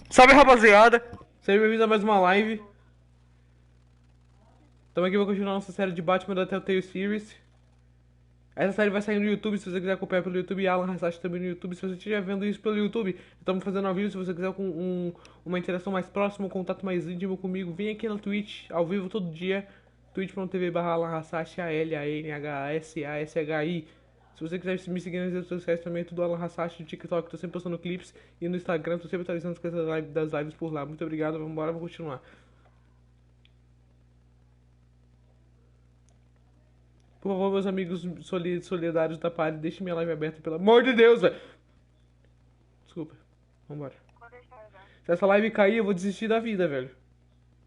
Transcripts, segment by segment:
Salve, rapaziada! Sejam bem-vindos a mais uma live. Estamos aqui para continuar nossa série de Batman da Telltale Series. Essa série vai sair no YouTube, se você quiser acompanhar pelo YouTube. Alan Hassach também no YouTube. Se você estiver vendo isso pelo YouTube, estamos fazendo ao vivo. Se você quiser com uma interação mais próxima, um contato mais íntimo comigo, vem aqui na Twitch, ao vivo todo dia. twitch.tv/AlanHassach, ALANHASSASHI. Se você quiser me seguir nas redes sociais também, tudo Alan Hassach, no TikTok, tô sempre postando clipes. E no Instagram, tô sempre atualizando as coisas das lives por lá. Muito obrigado, vamos embora, vamos continuar. Por favor, meus amigos solidários da party, deixem minha live aberta, pelo amor de Deus, velho. Desculpa, vambora. Se essa live cair, eu vou desistir da vida, velho.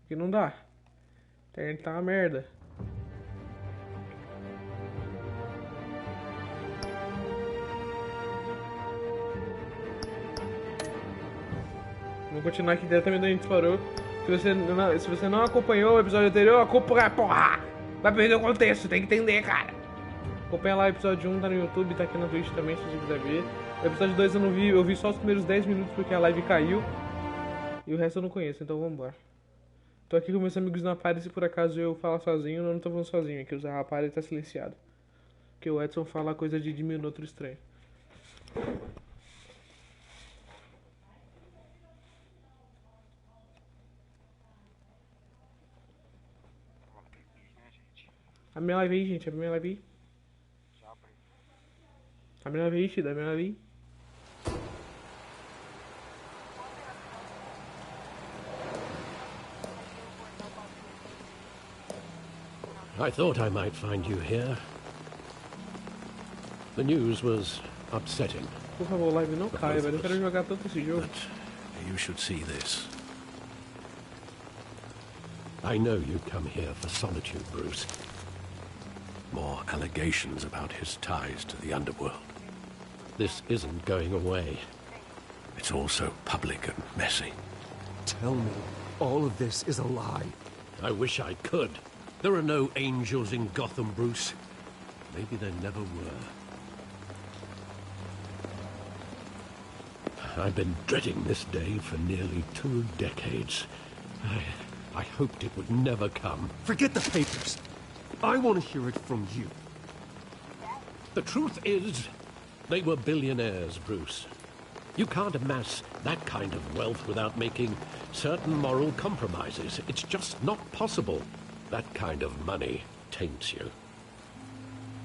Porque não dá. A internet tá uma merda. Vamos continuar aqui diretamente onde a gente parou. Se você não acompanhou o episódio anterior, acompanha, porra! Vai perder o contexto, tem que entender, cara. Acompanha lá o episódio 1, tá no YouTube, tá aqui na Twitch também, se você quiser ver. O episódio 2 eu não vi, eu vi só os primeiros 10 minutos porque a live caiu. E o resto eu não conheço, então vambora. Tô aqui com meus amigos na party, se por acaso eu falar sozinho, eu não tô falando sozinho aqui, o Zé Rapaz tá silenciado. Porque o Edson fala coisa de diminuto estranho. Abre minha live aí, gente. Abre minha live aí. Abre minha live aí, Shida. Abre minha live aí. I thought I might find you here. The news was upsetting. Por favor, live não caia, velho. Eu quero jogar tanto esse jogo. But you should see this. I know you come here for solitude, Bruce. More allegations about his ties to the underworld. This isn't going away. It's all so public and messy. Tell me, all of this is a lie. I wish I could. There are no angels in Gotham, Bruce. Maybe there never were. I've been dreading this day for nearly 2 decades. I hoped it would never come. Forget the papers. I want to hear it from you. The truth is, they were billionaires, Bruce. You can't amass that kind of wealth without making certain moral compromises. It's just not possible. That kind of money taints you.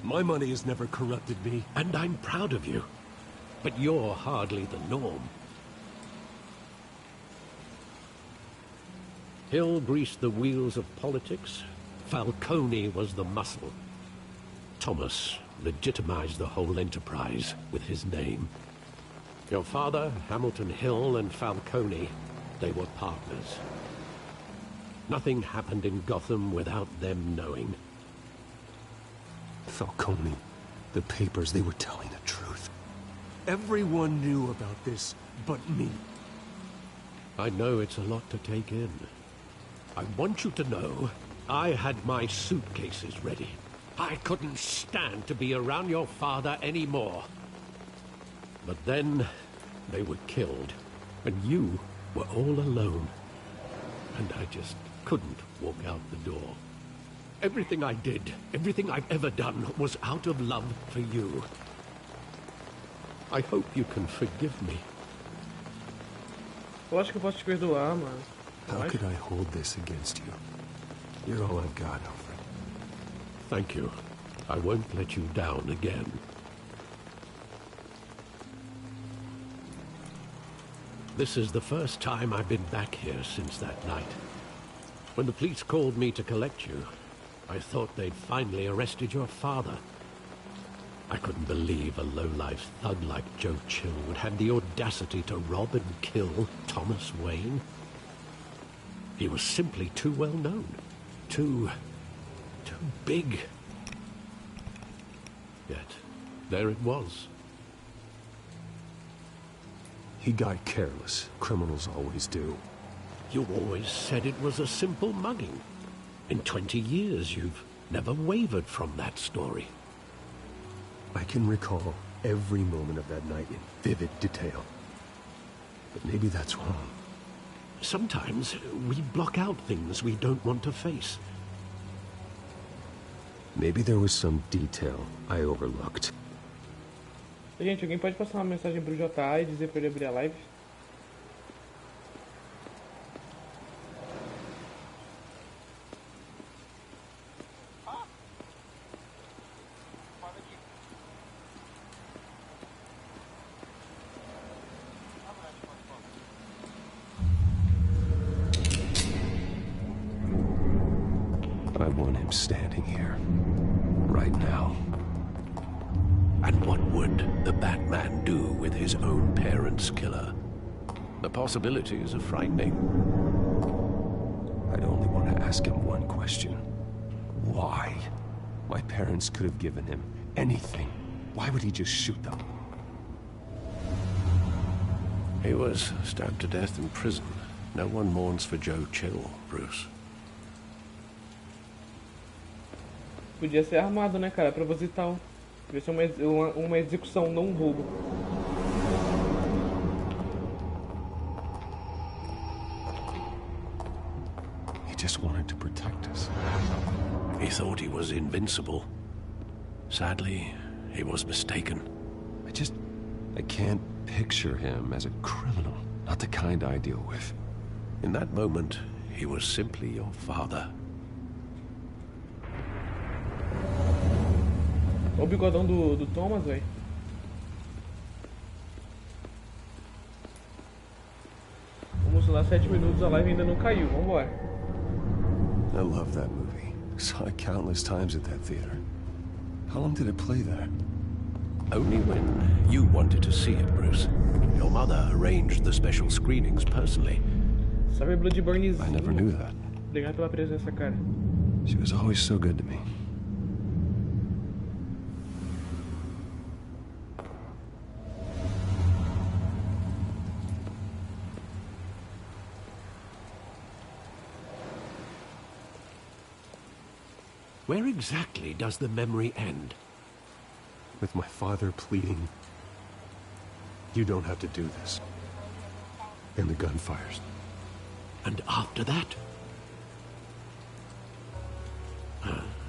My money has never corrupted me. And I'm proud of you. But you're hardly the norm. Hill greased the wheels of politics. Falcone was the muscle. Thomas legitimized the whole enterprise with his name. Your father, Hamilton Hill, and Falcone, they were partners. Nothing happened in Gotham without them knowing. Falcone, the papers, they were telling the truth. Everyone knew about this but me. I know it's a lot to take in. I want you to know I had my suitcases ready. I couldn't stand to be around your father anymore. But then they were killed, and you were all alone. And I just couldn't walk out the door. Everything I did, everything I've ever done, was out of love for you. I hope you can forgive me. Eu acho que eu posso te perdoar, mano. How could I hold this against you? You're all I've got, Alfred. Thank you. I won't let you down again. This is the first time I've been back here since that night. When the police called me to collect you, I thought they'd finally arrested your father. I couldn't believe a low-life thug like Joe Chill would have the audacity to rob and kill Thomas Wayne. He was simply too well known. Too big. Yet, there it was. He got careless. Criminals always do. You always said it was a simple mugging. In 20 years, you've never wavered from that story. I can recall every moment of that night in vivid detail. But maybe that's wrong. Sometimes we block out things we don't want to face. Maybe there was some detail I overlooked. Gente, alguém pode passar uma mensagem pro JA e dizer pra ele abrir a live? I want him standing here, right now. And what would the Batman do with his own parents' killer? The possibilities are frightening. I'd only want to ask him one question. Why? My parents could have given him anything. Why would he just shoot them? He was stabbed to death in prison. No one mourns for Joe Chill, Bruce. Podia ser armado, né, cara? Proposital. Podia ser uma execução, não um roubo. He just wanted to protect us. He thought he was invincible. Sadly, he was mistaken. I can't picture him as a criminal. Not the kind I deal with. In that moment, he was simply your father. Olha o bigodão do Thomas, velho. Vamos lá, 7 minutos, a live ainda não caiu, vambora. I love that movie. Saw it countless times at that theater. How long did it play there? Only when you wanted to see it, Bruce. Your mother arranged the special screenings personally. Salve, Bloodburnezinho. I never knew that. Obrigado pela presença, cara. She was always so good to me. Where exactly does the memory end? With my father pleading, "You don't have to do this." And the gun fires. And after that?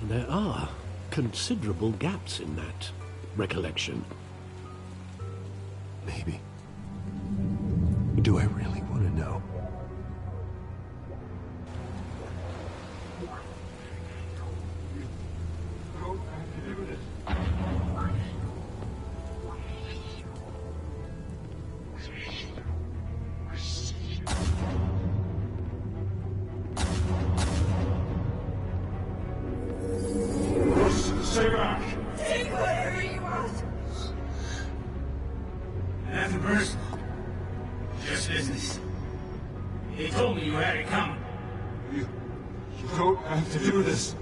There are considerable gaps in that recollection. Maybe. Do I really want to know? Stay back! Take whatever you want! Nothing personal. Just business. He told me you had it coming. You don't have to do this.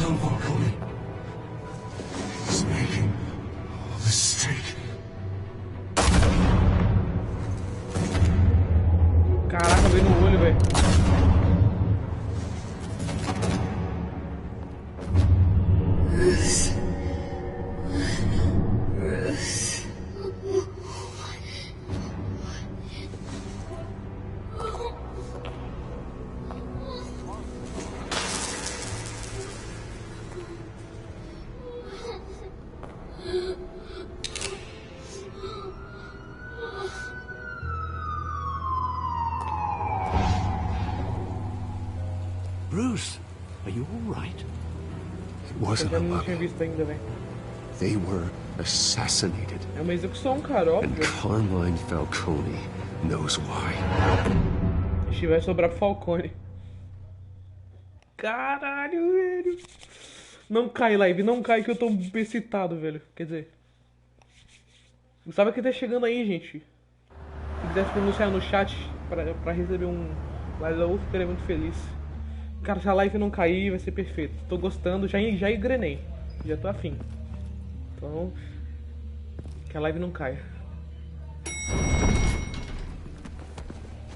Don't walk away. He's making a mistake. Caraca, veio no olho, velho. Bruce, are you all right? It Eu wasn't já a não tinha mummy. visto ainda, velho. They were assassinated. É uma execução, cara, And óbvio. Carmine Falcone knows why. Se vai sobrar pro Falcone. Caralho, velho. Não cai, live, não cai que eu tô excitado, velho. Quer dizer... Sabe que tá chegando aí, gente. Se quiser se pronunciar no chat pra receber um... Mas eu ficaria muito feliz. Cara, se a live não cair, vai ser perfeito. Tô gostando, já engrenei. Já tô afim. Então... Que a live não caia.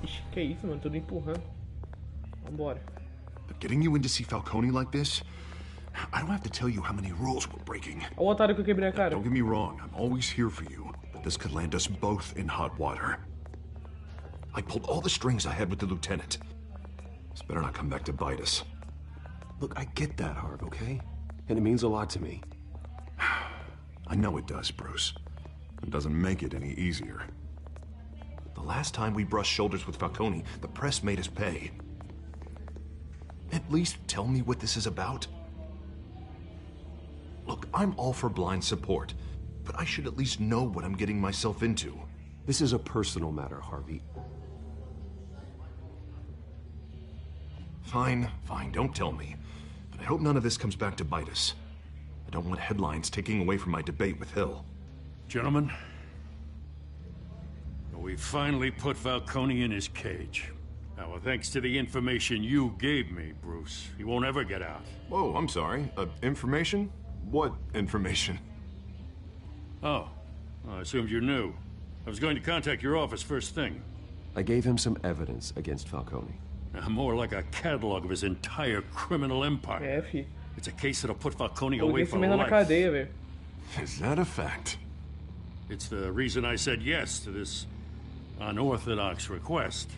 Ixi, que isso, mano? Tudo empurrando. Vambora. But getting you in to see Falcone like this, I don't have to tell you how many rules we're breaking. Olha o otário que eu quebrei a cara. Don't get me wrong, I'm always here for you, but this could land us both in hot water. I pulled all the strings I had with the lieutenant. This better not come back to bite us. Look, I get that, Harv, okay? And it means a lot to me. I know it does, Bruce. It doesn't make it any easier. The last time we brushed shoulders with Falcone, the press made us pay. At least tell me what this is about. Look, I'm all for blind support, but I should at least know what I'm getting myself into. This is a personal matter, Harvey. Fine, don't tell me. But I hope none of this comes back to bite us. I don't want headlines taking away from my debate with Hill. Gentlemen, we finally put Falcone in his cage. Now, thanks to the information you gave me, Bruce, he won't ever get out. Whoa, I'm sorry. Information? What information? Oh, I assumed you knew. I was going to contact your office first thing. I gave him some evidence against Falcone. More like a catalog of his entire criminal empire. Fi. It's a case that'll put Falcone Coloquei away esse for merda na life. cadeia, velho. Is that a fact? It's the reason I said yes to this unorthodox request.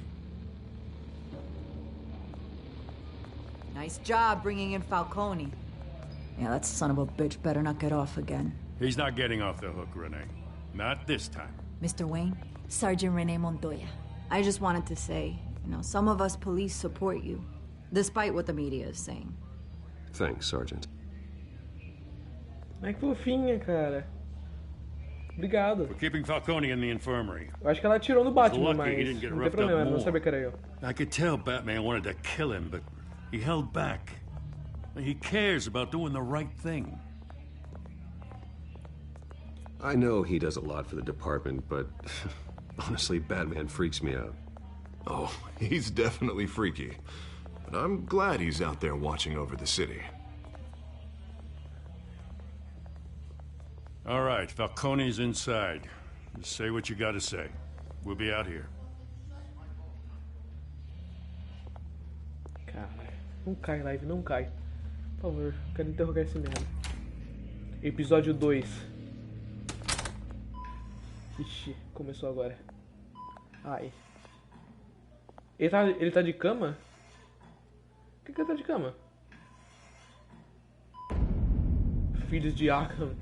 Nice job bringing in Falcone. Yeah, that son of a bitch better not get off again. He's not getting off the hook, Renee. Not this time. Mr. Wayne, Sergeant Renee Montoya. I just wanted to say, some of us police support you, despite what the media is saying. Thanks, Sergeant. Ai, que fofinha, cara. Obrigado. We're keeping Falcone in the infirmary. Eu acho que ela atirou no Batman, Lucky he mas didn't get não tem roughed up problema, eu não more. sabia que era eu. I could tell Batman wanted to kill him, but he held back. He cares about doing the right thing. I know he does a lot for the department, but honestly, Batman freaks me out. Oh, he's definitely freaky. But I'm glad he's out there watching over the city. All right, Falcone's inside. Just say what you gotta say. We'll be out here. Caralho. Não cai, live, não cai. Por favor, quero interrogar esse merda. Episódio 2. Ixi, começou agora. Ai. Ele tá de cama? Por que ele tá de cama? Filhos de Arkham.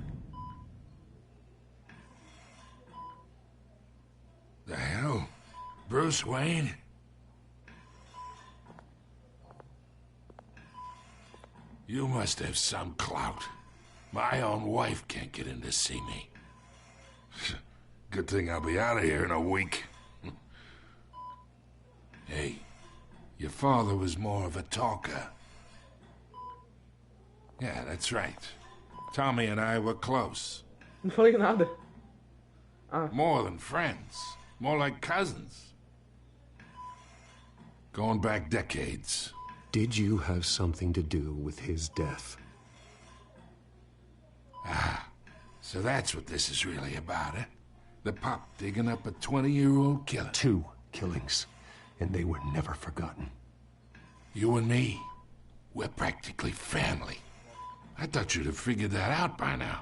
The hell? Bruce Wayne? You must have some clout. My own wife can't get in to see me. Good thing I'll be out of here in a week. Hey, your father was more of a talker. Yeah, that's right. Tommy and I were close. Não falei nada. More than friends. More like cousins. Going back decades. Did you have something to do with his death? So that's what this is really about, eh? The pop digging up a 20-year-old killer. 2 killings, and they were never forgotten. You and me, we're practically family. I thought you'd have figured that out by now.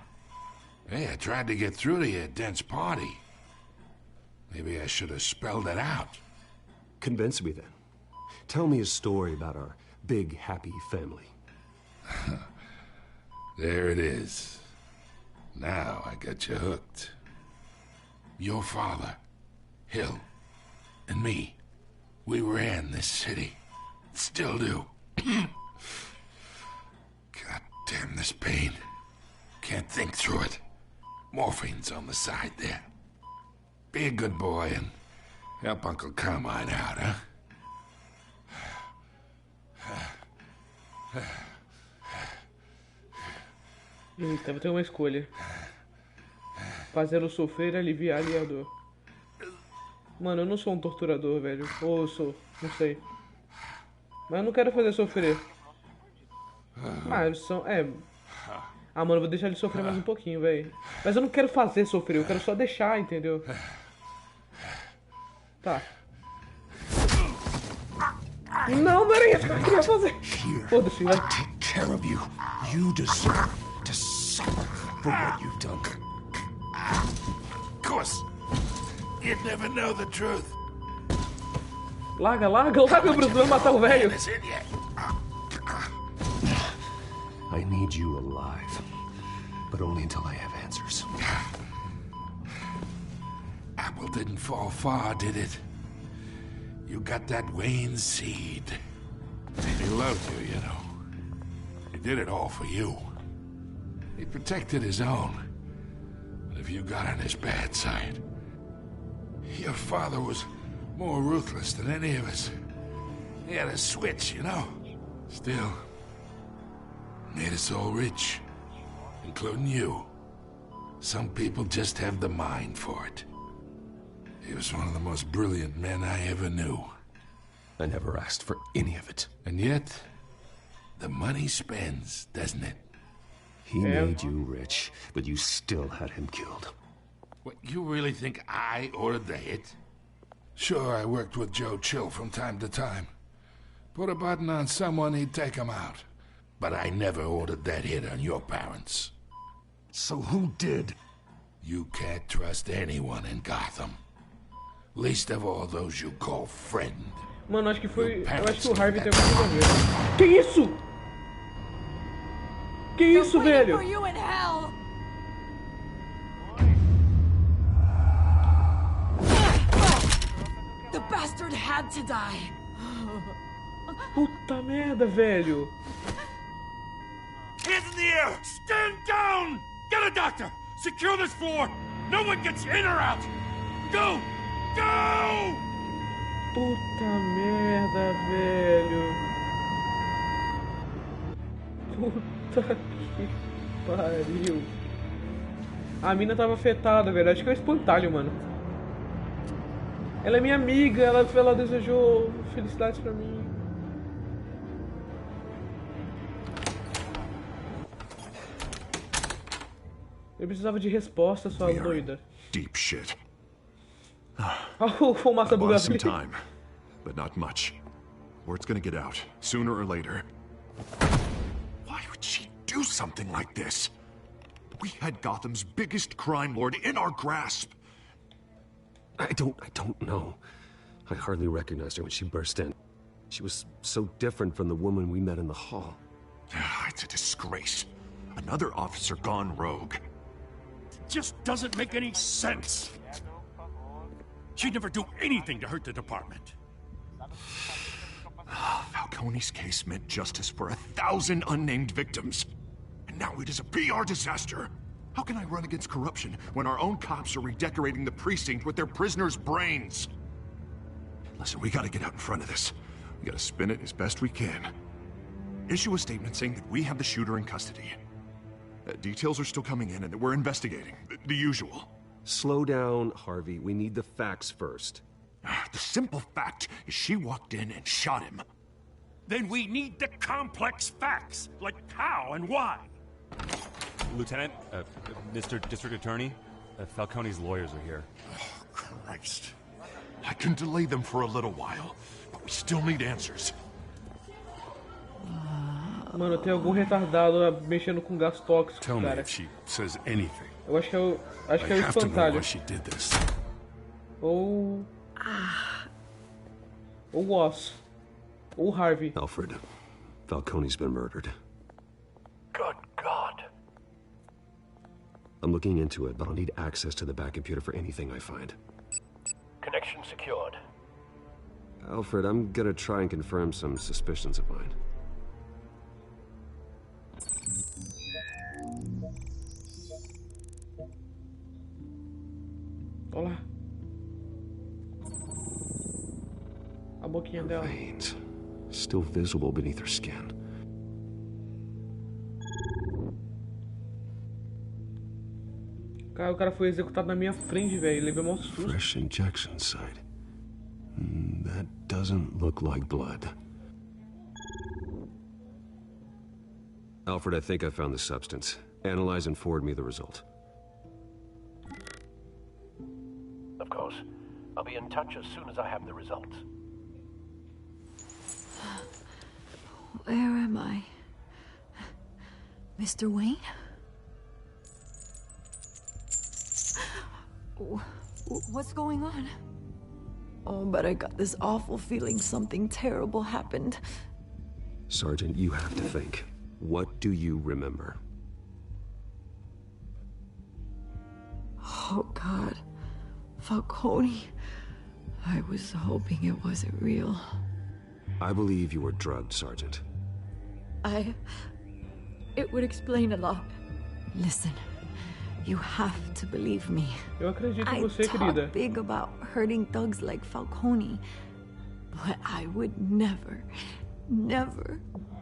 Hey, I tried to get through to you at Dent's party. Maybe I should have spelled it out. Convince me then. Tell me a story about our big, happy family. There it is. Now I got you hooked. Your father, Hill, and me, we ran this city. Still do. God damn this pain. Can't think through it. Morphine's on the side there. Be a good boy and help Uncle Carmine out, huh? Eita, vou ter uma escolha. Fazê-lo sofrer, aliviar-lhe a dor. Mano, eu não sou um torturador, velho. Ou eu sou, não sei. Mas eu não quero fazer sofrer. Eles são... mano, eu vou deixar ele sofrer mais um pouquinho, velho. Mas eu não quero fazer sofrer, eu quero só deixar, entendeu? Tá. Não era isso que eu queria fazer. Foda-se, vai. care of you. You deserve to suffer for what you've done. Of course, you'd never know the truth. Larga, Bruce, vai matar o velho. It's in yet. I need you alive, but only until I have answers. Apple didn't fall far, did it? You got that Wayne seed. He loved you, you know. He did it all for you. He protected his own. But if you got on his bad side, your father was more ruthless than any of us. He had a switch, you know. Still, made us all rich, including you. Some people just have the mind for it. He was one of the most brilliant men I ever knew. I never asked for any of it. And yet, the money spends, doesn't it? He made you rich, but you still had him killed. What, you really think I ordered the hit? Sure, I worked with Joe Chill from time to time. Put a button on someone, he'd take him out. But I never ordered that hit on your parents. So who did? You can't trust anyone in Gotham. Least of all those you call friend. Mano, acho que foi. Eu acho que o Harvey tem alguma coisa a ver. Que isso? Que isso, velho? The bastard had to die. Puta merda, velho. Hands in the air! Stand down! Get a doctor! Secure this floor! No one gets in or out! Go! Go! Puta merda, velho. Puta que pariu. A mina tava afetada, velho. Acho que é o espantalho, mano. Ela é minha amiga, ela desejou felicidades pra mim. Eu precisava de resposta, sua doida. Deep shit. Oh, fumaça do Some Gabriel. time, but not much. Word's gonna get out, sooner or later. Why would she do something like this? We had Gotham's biggest crime lord in our grasp. I don't know. I hardly recognized her when she burst in. She was so different from the woman we met in the hall. It's a disgrace. Another officer gone rogue. It just doesn't make any sense. She'd never do anything to hurt the department. Falcone's case meant justice for 1,000 unnamed victims. And now it is a PR disaster. How can I run against corruption when our own cops are redecorating the precinct with their prisoners' brains? Listen, we gotta get out in front of this. We gotta spin it as best we can. Issue a statement saying that we have the shooter in custody. Details are still coming in and that we're investigating. The usual. Slow down, Harvey. We need the facts first. The simple fact is she walked in and shot him. Then we need the complex facts, like how and why. Lieutenant, Mr. District Attorney, Falcone's lawyers are here. Oh, Christ. I can delay them for a little while, but we still need answers. Mano, tem algum retardado mexendo com gás tóxico, Tell me cara. if she says anything. Eu acho que é o, I have to know espantalho. why she did this. Ou o Osso. Ou o Harvey. Alfred, Falcone's been murdered. Good God. I'm looking into it, but I'll need access to the back computer for anything I find. Connection secured. Alfred, I'm gonna try and confirm some suspicions of mine. Olha lá. A boquinha dela. Veins, still visible beneath her skin. Cara, o cara foi executado na minha frente, velho. Levei um susto. Fresh injection site. That doesn't look like blood. Alfred, I think I found the substance. Analyze and forward me the result. Of course. I'll be in touch as soon as I have the results. Where am I? Mr. Wayne? What's going on? Oh, but I got this awful feeling something terrible happened. Sergeant, you have to think. What do you remember? Oh, God. Falcone. I was hoping it wasn't real. I believe you were drugged, Sergeant. It would explain a lot. Listen, you have to believe me. Eu acredito em você, querida. I talk big about hurting thugs like Falcone, but I would never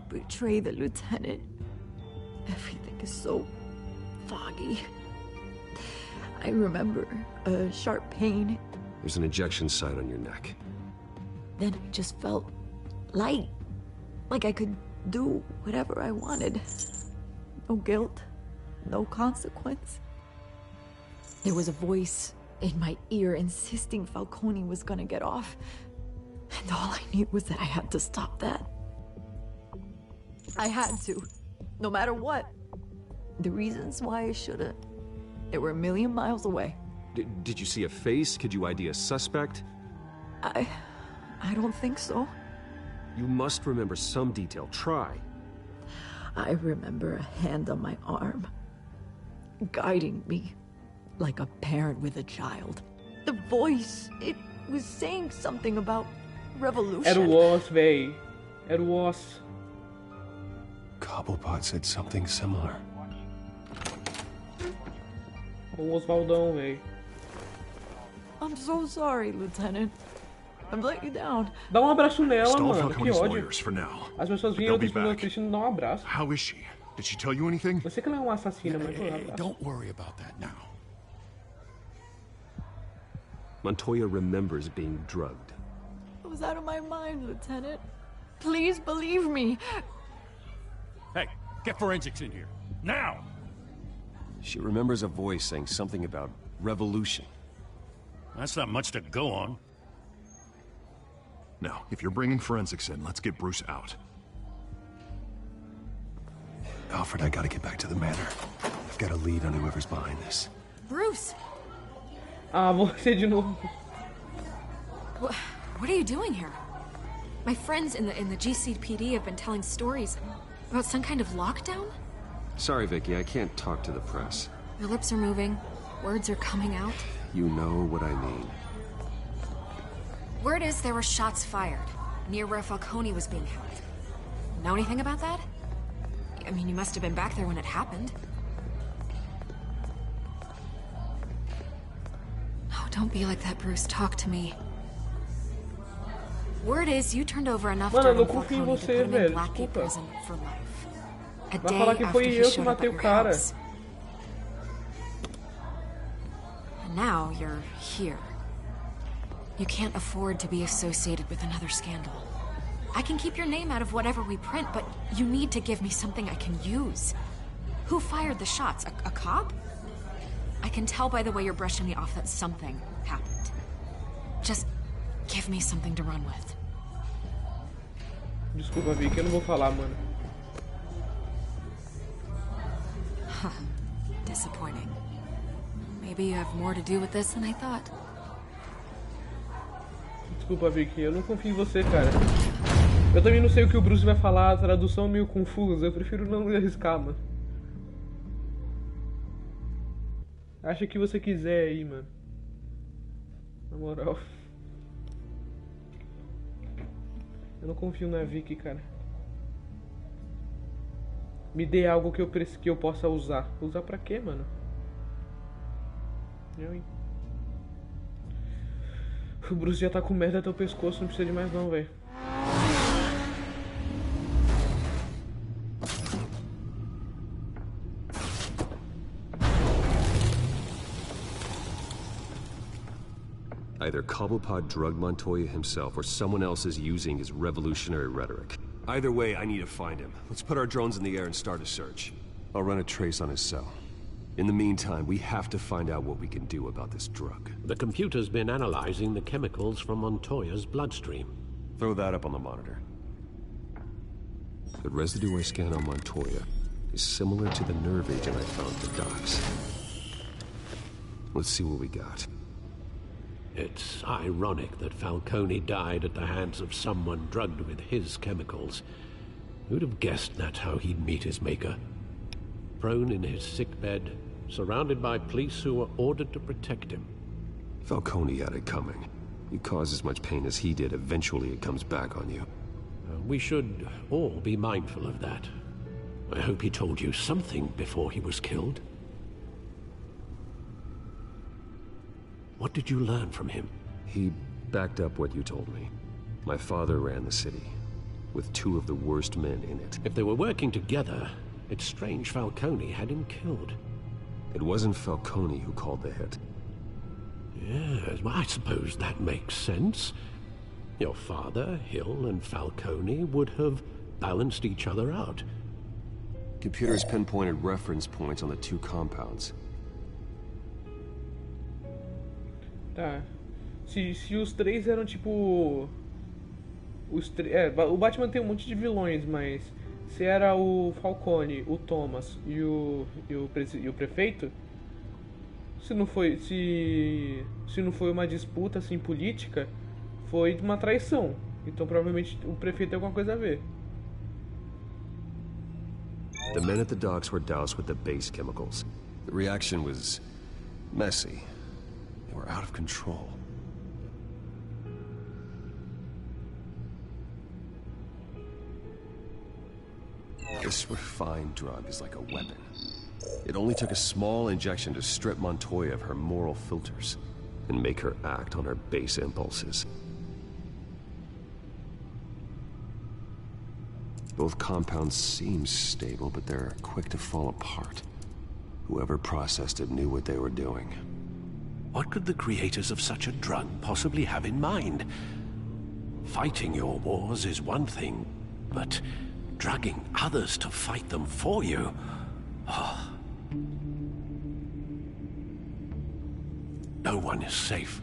betray the lieutenant. Everything is so foggy. I remember a sharp pain. There's an injection site on your neck. Then I just felt light, like I could do whatever I wanted. No guilt, no consequence. There was a voice in my ear insisting Falcone was gonna get off. And all I knew was that I had to stop that. I had to, no matter what. The reasons why I should've, they were a million miles away. Did you see a face? Could you ID a suspect? I don't think so. You must remember some detail. Try. I remember a hand on my arm, guiding me like a parent with a child. The voice, it was saying something about revolution. Era o Oz, véi. Era o Oz. Cobblepot said something similar. O Osvaldão, véi. I'm so sorry, Lieutenant. I've let you down. Dá abraço nela, Stall mano. Que Falcone's ódio. lawyers for now. As pessoas vinham outras pessoas tristes e não dão abraço. How is she? Did she tell you anything? Eu sei que ela é uma assassina, mas não dá Hey, abraço. don't worry about that now. Montoya remembers being drugged. I was out of my mind, Lieutenant. Please believe me. Hey, get forensics in here. Now! She remembers a voice saying something about revolution. That's not much to go on. Now, if you're bringing forensics in, let's get Bruce out. Alfred, I gotta get back to the manor. I've got a lead on whoever's behind this. Bruce! Ah, você de novo. What are you doing here? My friends in the GCPD have been telling stories about some kind of lockdown? Sorry, Vicky, I can't talk to the press. Your lips are moving. Words are coming out. You know what I mean. Word is there were shots fired near where Falcone was being held. Know anything about that? I mean, you must have been back there when it happened. Oh, don't be like that, Bruce. Talk to me. Word is you turned over enough Mano, dirt eu on não confio em Falcone to você, put him in velho. Blackgate Desculpa. prison for life. A Vai day falar que after foi he eu que showed up matei at o your cara. house. And now you're here. You can't afford to be associated with another scandal. I can keep your name out of whatever we print, but you need to give me something I can use. Who fired the shots? A cop? I can tell by the way you're brushing me off that something happened. Just give me something to run with. Desculpa, Vicky, eu não vou falar, mano. Disappointing. Maybe you have more to do with this than I thought. Desculpa, Vicky, eu não confio em você, cara. Eu também não sei o que o Bruce vai falar, a tradução é meio confusa, eu prefiro não arriscar, mano. Acha o que você quiser aí, mano. Na moral. Eu não confio na Vicky, cara. Me dê algo que eu possa usar. Usar pra quê, mano? Eu, hein? O Bruce já tá com merda até o pescoço, não precisa de mais não, velho. Either Cobblepot drugged Montoya himself or someone else is using his revolutionary rhetoric. Either way, I need to find him. Let's put our drones in the air and start a search. I'll run a trace on his cell. In the meantime, we have to find out what we can do about this drug. The computer's been analyzing the chemicals from Montoya's bloodstream. Throw that up on the monitor. The residue I scan on Montoya is similar to the nerve agent I found at the docks. Let's see what we got. It's ironic that Falcone died at the hands of someone drugged with his chemicals. Who'd have guessed that's how he'd meet his maker? Prone in his sickbed, surrounded by police who were ordered to protect him. Falcone had it coming. You cause as much pain as he did, eventually it comes back on you. We should all be mindful of that. I hope he told you something before he was killed. What did you learn from him? He backed up what you told me. My father ran the city, with 2 of the worst men in it. If they were working together, it's strange Falcone had him killed. It wasn't Falcone who called the hit. Yes, well, I suppose that makes sense. Your father, Hill, and Falcone would have balanced each other out. Computers pinpointed reference points on the 2 compounds. Tá. Se os 3 eram tipo... o Batman tem um monte de vilões, mas... Se era o Falcone, o Thomas e o prefeito... Se não foi uma disputa assim política, foi uma traição. Então provavelmente o prefeito tem alguma coisa a ver. The men at the docks were doused with the base chemicals. The reaction was messy. They were out of control. This refined drug is like a weapon. It only took a small injection to strip Montoya of her moral filters and make her act on her base impulses. Both compounds seem stable, but they're quick to fall apart. Whoever processed it knew what they were doing. What could the creators of such a drug possibly have in mind? Fighting your wars is one thing, but drugging others to fight them for you... Oh. No one is safe.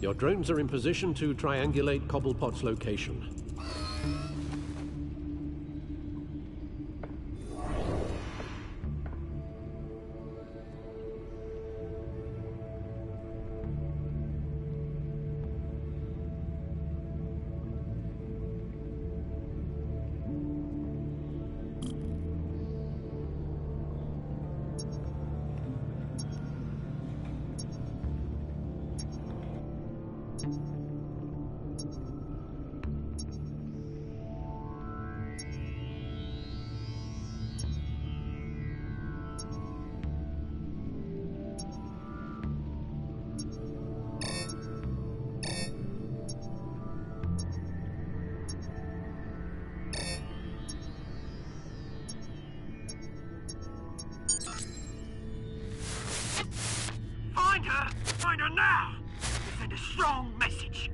Your drones are in position to triangulate Cobblepot's location. Find her now! Send a strong message.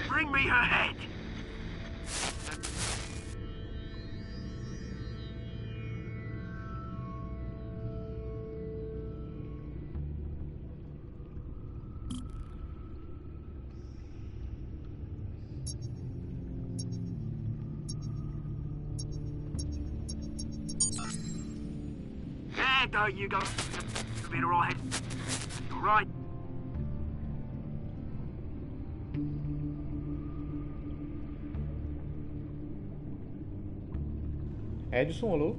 Bring me her head! There you go. You'll be alright. Alright. Edson, alô?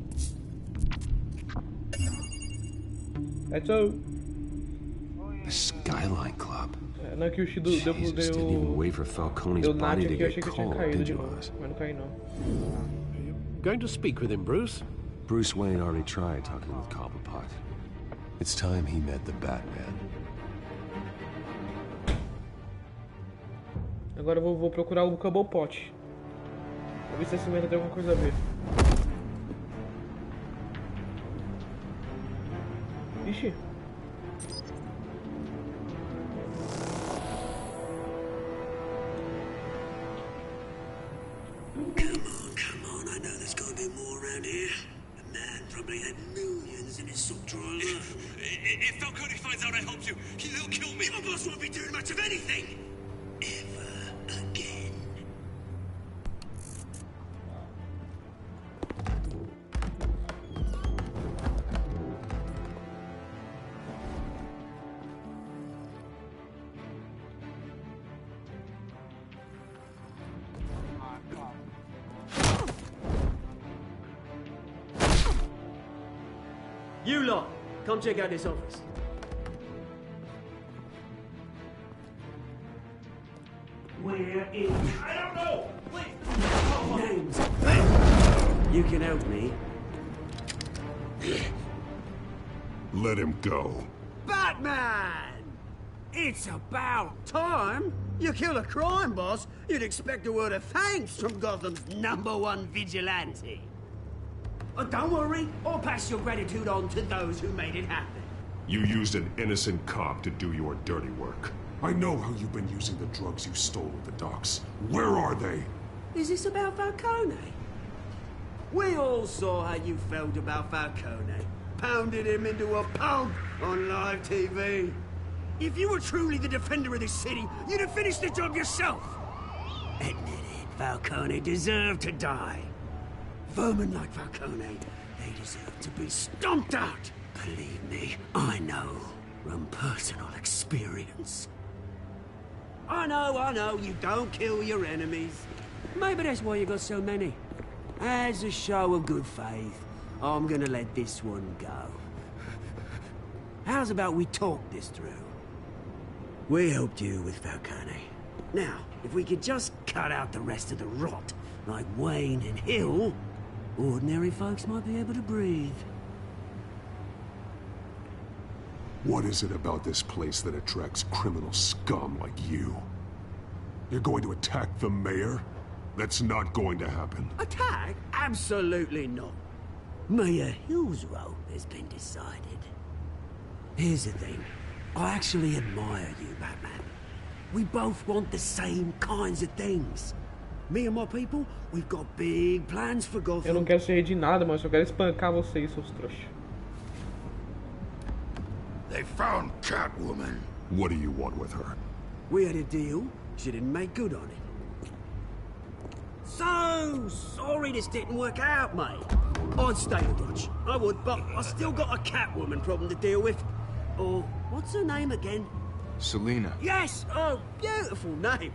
Edson! The Skyline Club. Não, que o Shido deu didn't even wait for Falcone's body to aqui, eu get achei que eu tinha cold, caído did de you, novo. Oz? Mas não caí não. Going to speak with him, Bruce? Bruce Wayne already tried talking with Cobblepot. It's time he met the Batman. Agora eu vou procurar o Cobblepot. Pra ver se esse menino tem alguma coisa a ver. Ixi. Come on, I know there's gotta be more around here. The man probably had millions in his sock drawer alone. If Falcone finds out I helped you, he'll kill me. My boss won't be doing much of anything. Ever again. You lot, come check out this office. Where is... I don't know! Please! Names. You can help me. Let him go. Batman! It's about time. You kill a crime boss, you'd expect a word of thanks from Gotham's #1 vigilante. Oh, don't worry, I'll pass your gratitude on to those who made it happen. You used an innocent cop to do your dirty work. I know how you've been using the drugs you stole at the docks. Where are they? Is this about Falcone? We all saw how you felt about Falcone. Pounded him into a pulp on live TV. If you were truly the defender of this city, you'd have finished the job yourself. Admit it, Falcone deserved to die. Vermin like Falcone, they deserve to be stomped out. Believe me, I know from personal experience. I know, you don't kill your enemies. Maybe that's why you got so many. As a show of good faith, I'm gonna let this one go. How's about we talk this through? We helped you with Falcone. Now, if we could just cut out the rest of the rot, like Wayne and Hill, ordinary folks might be able to breathe. What is it about this place that attracts criminal scum like you? You're going to attack the mayor? That's not going to happen. Attack? Absolutely not. Mayor Hill's role has been decided. Here's the thing. I actually admire you, Batman. We both want the same kinds of things. Me and my people, we've got big plans for Gotham. Eu não quero ser rei de nada, mas eu quero espancar vocês, seus trouxas. They found Catwoman. What do you want with her? We had a deal. She didn't make good on it. So sorry this didn't work out, mate. I'd stay a watch. I would, but I still got a Catwoman problem to deal with. Oh, what's her name again? Selina. Yes! Oh, beautiful name.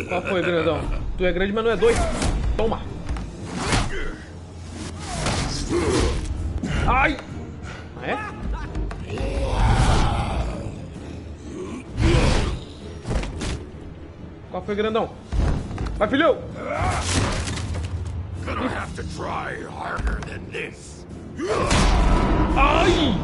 Qual foi, grandão? Tu é grande, mas não é doido. Toma! Ai! Ah, é? Qual foi, grandão? Vai, filhão! Gonna have to try harder than this. Ai!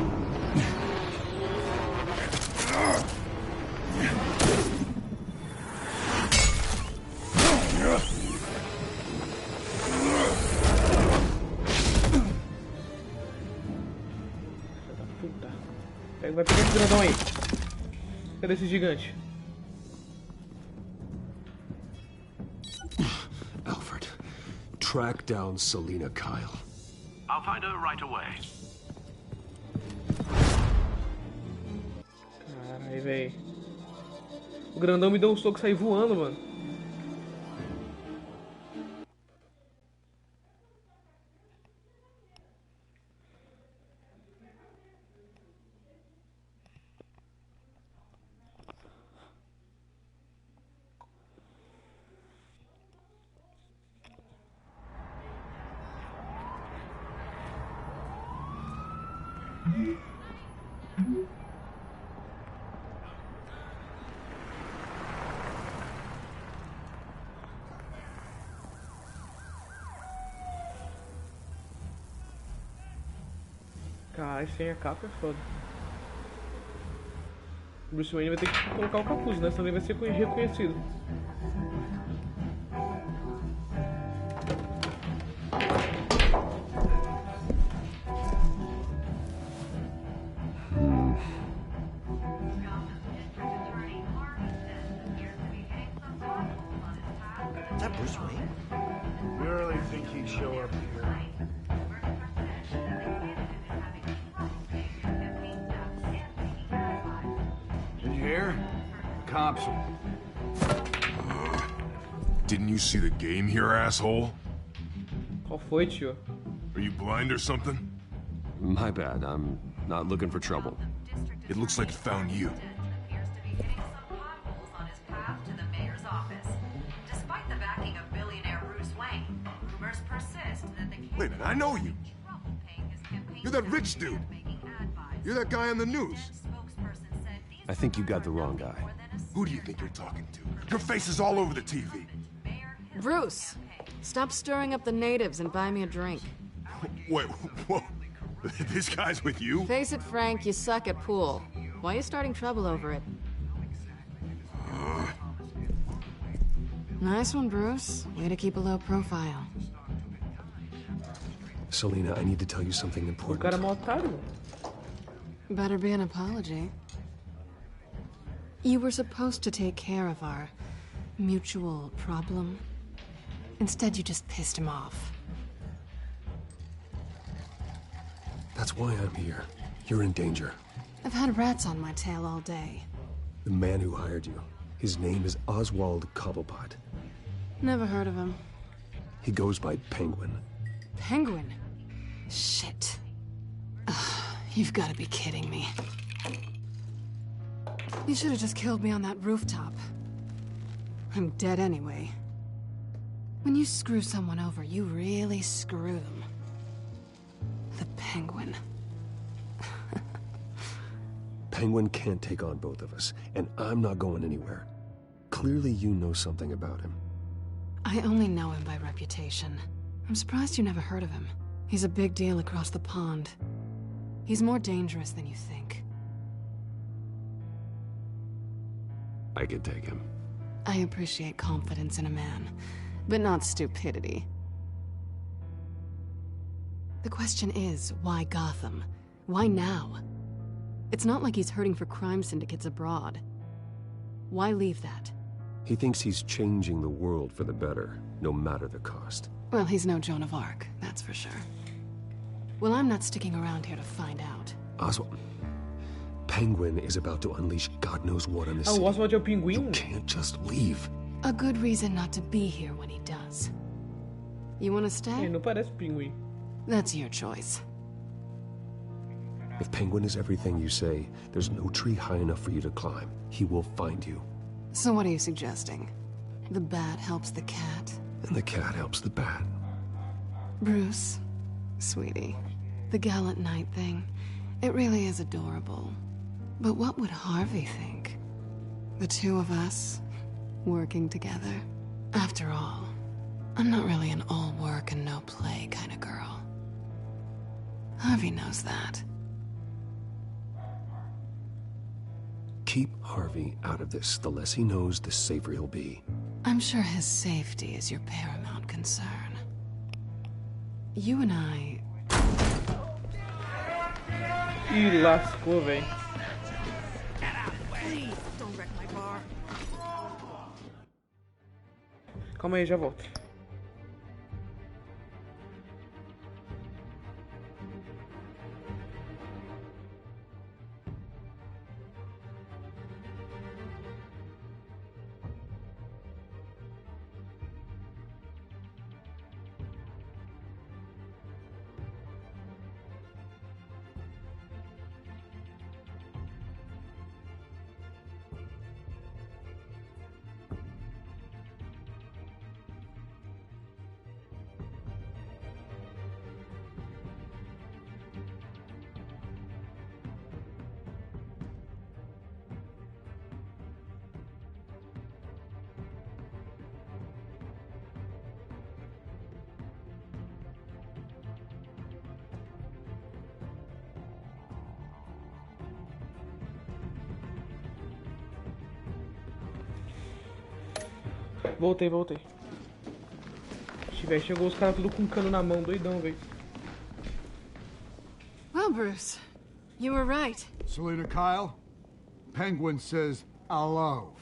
Puta. Vai pegar esse grandão aí. Cadê esse gigante? Alfred, track down Selina Kyle. I'll find her right away. Caralho, velho. O grandão me deu um soco e saiu voando, mano. Caralho, sem a capa é foda. O Bruce Wayne vai ter que colocar o capuz, né? Senão ele vai ser reconhecido. show up here. In here? Cops. Didn't you see the game here, asshole? Qual foi, tio? Are you blind or something? My bad. I'm not looking for trouble. It looks like it found you. Wait a minute, I know you. You're that rich dude. You're that guy on the news. I think you got the wrong guy. Who do you think you're talking to? Your face is all over the TV. Bruce, stop stirring up the natives and buy me a drink. Wait, whoa. This guy's with you? Face it, Frank, you suck at pool. Why are you starting trouble over it? Nice one, Bruce. Way to keep a low profile. Selena, I need to tell you something important. O cara é mó otário. Better be an apology. You were supposed to take care of our mutual problem. Instead, you just pissed him off. That's why I'm here. You're in danger. I've had rats on my tail all day. The man who hired you, his name is Oswald Cobblepot. Never heard of him. He goes by Penguin. Penguin? Shit. Ugh, you've got to be kidding me. You should have just killed me on that rooftop. I'm dead anyway. When you screw someone over, you really screw them. The Penguin. Penguin can't take on both of us, and I'm not going anywhere. Clearly you know something about him. I only know him by reputation. I'm surprised you never heard of him. He's a big deal across the pond. He's more dangerous than you think. I can take him. I appreciate confidence in a man, but not stupidity. The question is, why Gotham? Why now? It's not like he's hurting for crime syndicates abroad. Why leave that? He thinks he's changing the world for the better, no matter the cost. Well, he's no Joan of Arc, that's for sure. Well, I'm not sticking around here to find out. Oswald, Penguin is about to unleash God knows what on this city. O Oswald é o pinguim? You can't just leave. A good reason not to be here when he does. You want to stay? Ele não parece pinguim. That's your choice. If Penguin is everything you say, there's no tree high enough for you to climb. He will find you. So what are you suggesting? The bat helps the cat? And the cat helps the bat. Bruce, sweetie, the gallant knight thing, it really is adorable. But what would Harvey think? The two of us, working together? After all, I'm not really an all work and no play kind of girl. Harvey knows that. Keep Harvey out of this. The less he knows, the safer he'll be. I'm sure his safety is your paramount concern. You and I... Ih, lascou, véi. Calma aí, já volto. Voltei. Chegou os caras tudo com cano na mão, doidão, velho. Well, Bruce, you were right. Selena Kyle, Penguin says hello.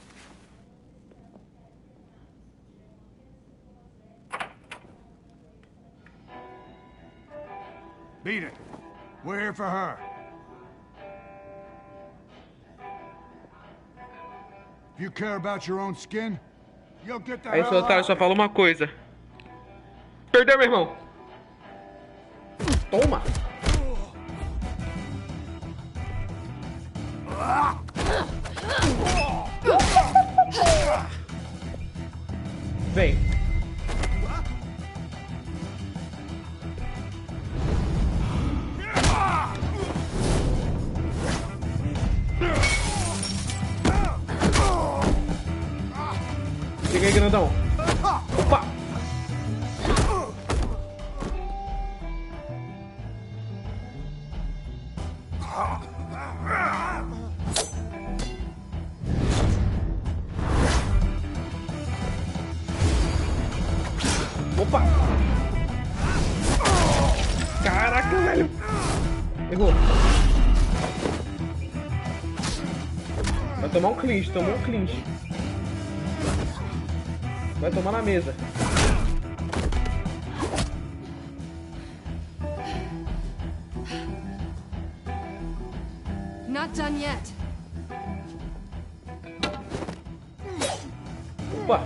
Beat it. We're here for her. If you care about your own skin, you'll get the Aí o hell otário out. só fala uma coisa. Perdeu, meu irmão. Toma. Vem. Chega aí, grandão. Opa! Opa! Caraca, velho! Errou. Vai tomar um clinch, tomou um clinch. Vai tomar na mesa. Not done yet. Opa!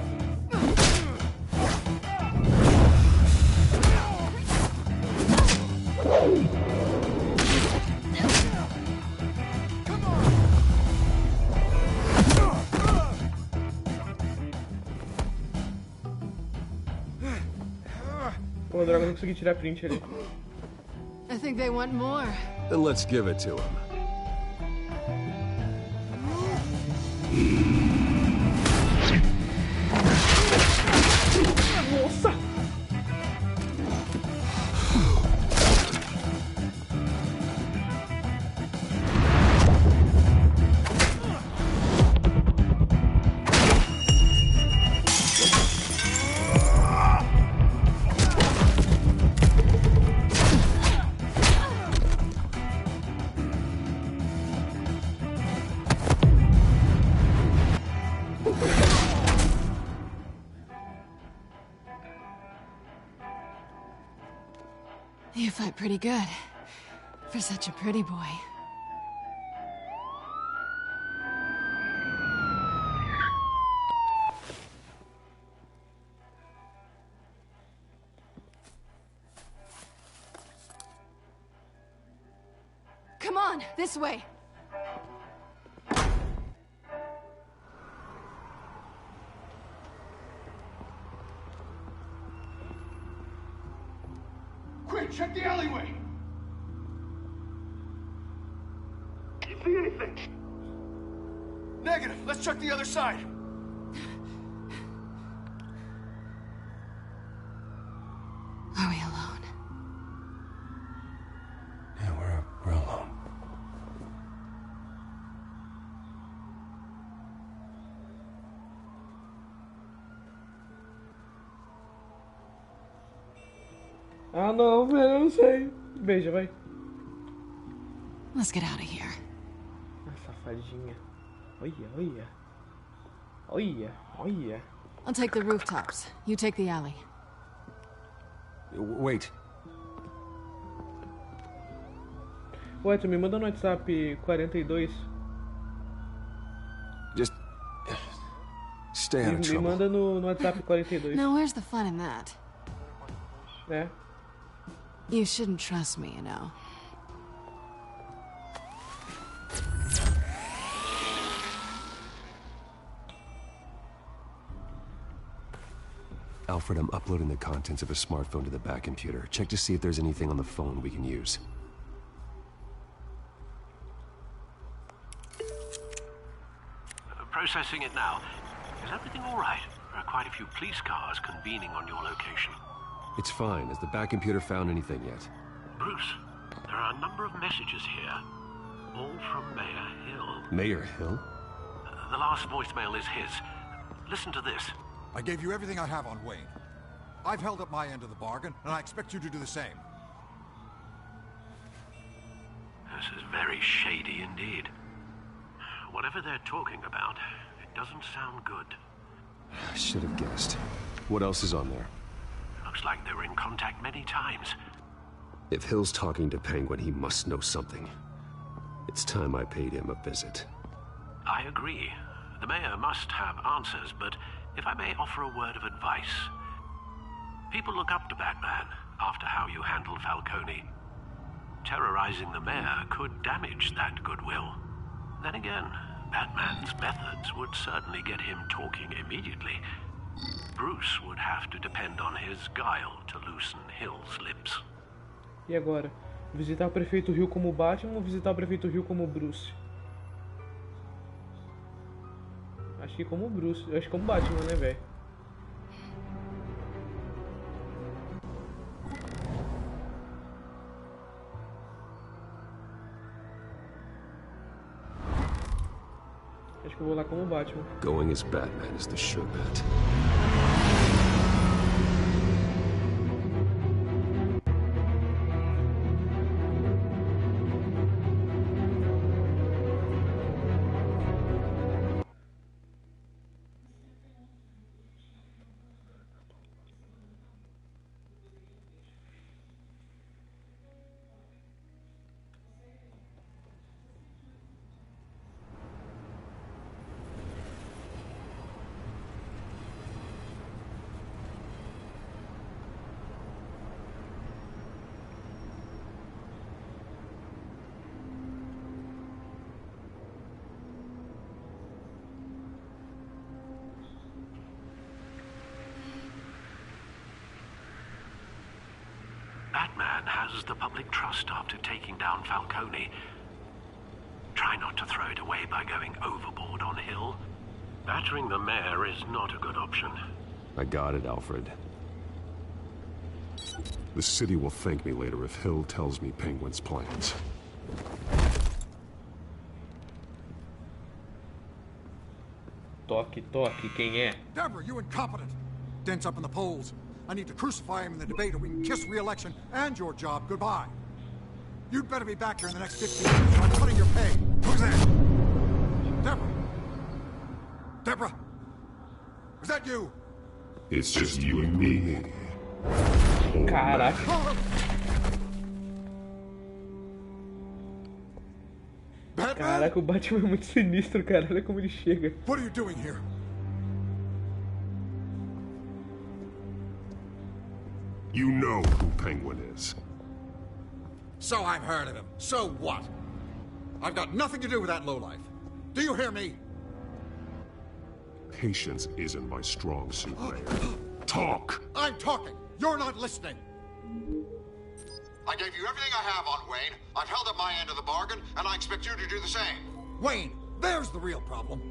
Pô, droga, não consegui tirar print ali. I think they want more. Then let's give it to him. Nossa! You fight pretty good. For such a pretty boy. Come on, this way. Quick, check the alleyway. You see anything? Negative. Let's check the other side. Are we alone? Yeah, we're alone. Ah não, velho, eu não sei. Beija, vai. Let's get out of here. Ah, safadinha. Olha, olha. Olha, olha. I'll take the rooftops. You take the alley. Wait. Ué, tu me manda no WhatsApp 42. Just stay out of Me trouble. manda no WhatsApp 42. Now, where's the fun in that? É. You shouldn't trust me, you know. Alfred, I'm uploading the contents of a smartphone to the back computer. Check to see if there's anything on the phone we can use. Processing it now. Is everything all right? There are quite a few police cars convening on your location. It's fine. Has the back computer found anything yet? Bruce, there are a number of messages here. All from Mayor Hill. Mayor Hill? The last voicemail is his. Listen to this. I gave you everything I have on Wayne. I've held up my end of the bargain, and I expect you to do the same. This is very shady indeed. Whatever they're talking about, it doesn't sound good. I should have guessed. What else is on there? Looks like they were in contact many times. If Hill's talking to Penguin, he must know something. It's time I paid him a visit. I agree. The mayor must have answers, but if I may offer a word of advice. People look up to Batman after how you handled Falcone. Terrorizing the mayor could damage that goodwill. Then again, Batman's methods would certainly get him talking immediately. Bruce would have to depend on his guile to loosen Hill's lips. E agora? Visitar o prefeito Hill como Batman ou visitar o prefeito Hill como Bruce? Acho que como Bruce. Eu acho que como Batman, né, velho? Acho que eu vou lá como Batman. Going as Batman is the sure bet. Batman has the public trust after taking down Falcone. Try not to throw it away by going overboard on Hill. Battering the mayor is not a good option. I got it, Alfred. The city will thank me later if Hill tells me Penguin's plans. Toque, toque, quem é? Deborah, you incompetent! Dent's up in the polls. I need to crucify him in the debate or we can kiss re-election and your job goodbye. You'd better be back here in the next 15 minutes or I'm cutting your pay. Who's that? Deborah? Deborah? Is that you? It's just you and me. Caraca. Caraca, o Batman é muito sinistro, cara. Olha como ele chega. What are you doing here? You know who Penguin is. So I've heard of him. So what? I've got nothing to do with that lowlife. Do you hear me? Patience isn't my strong suit, Mayor. Talk! I'm talking. You're not listening. I gave you everything I have on Wayne. I've held up my end of the bargain, and I expect you to do the same. Wayne, there's the real problem.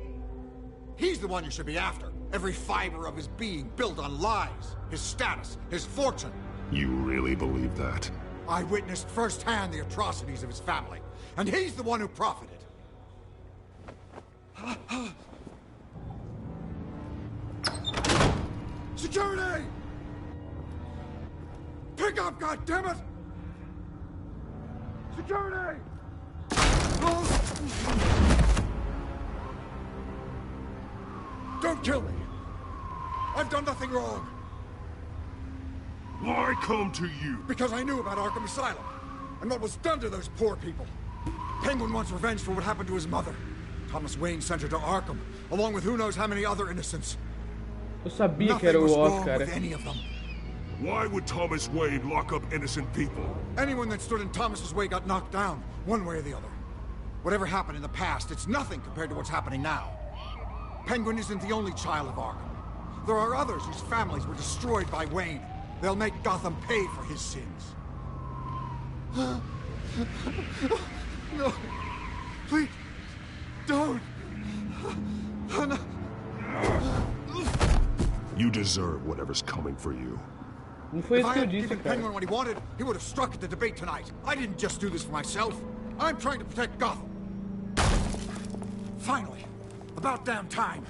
He's the one you should be after. Every fiber of his being built on lies. His status, his fortune. You really believe that? I witnessed firsthand the atrocities of his family, and he's the one who profited. Security! Pick up, goddammit! Security! Don't kill me! I've done nothing wrong! Why come to you? Because I knew about Arkham Asylum, and what was done to those poor people. Penguin wants revenge for what happened to his mother. Thomas Wayne sent her to Arkham, along with who knows how many other innocents. Eu sabia que era o Oz, cara. With any of them. Why would Thomas Wayne lock up innocent people? Anyone that stood in Thomas's way got knocked down, one way or the other. Whatever happened in the past, it's nothing compared to what's happening now. Penguin isn't the only child of Arkham. There are others whose families were destroyed by Wayne. They'll make Gotham pay for his sins. No. Please. Don't. No. You deserve whatever's coming for you. Não foi isso que eu If I had disse, given cara. Penguin what he wanted, he would have struck at the debate tonight. I didn't just do this for myself. I'm trying to protect Gotham. Finally. About damn time.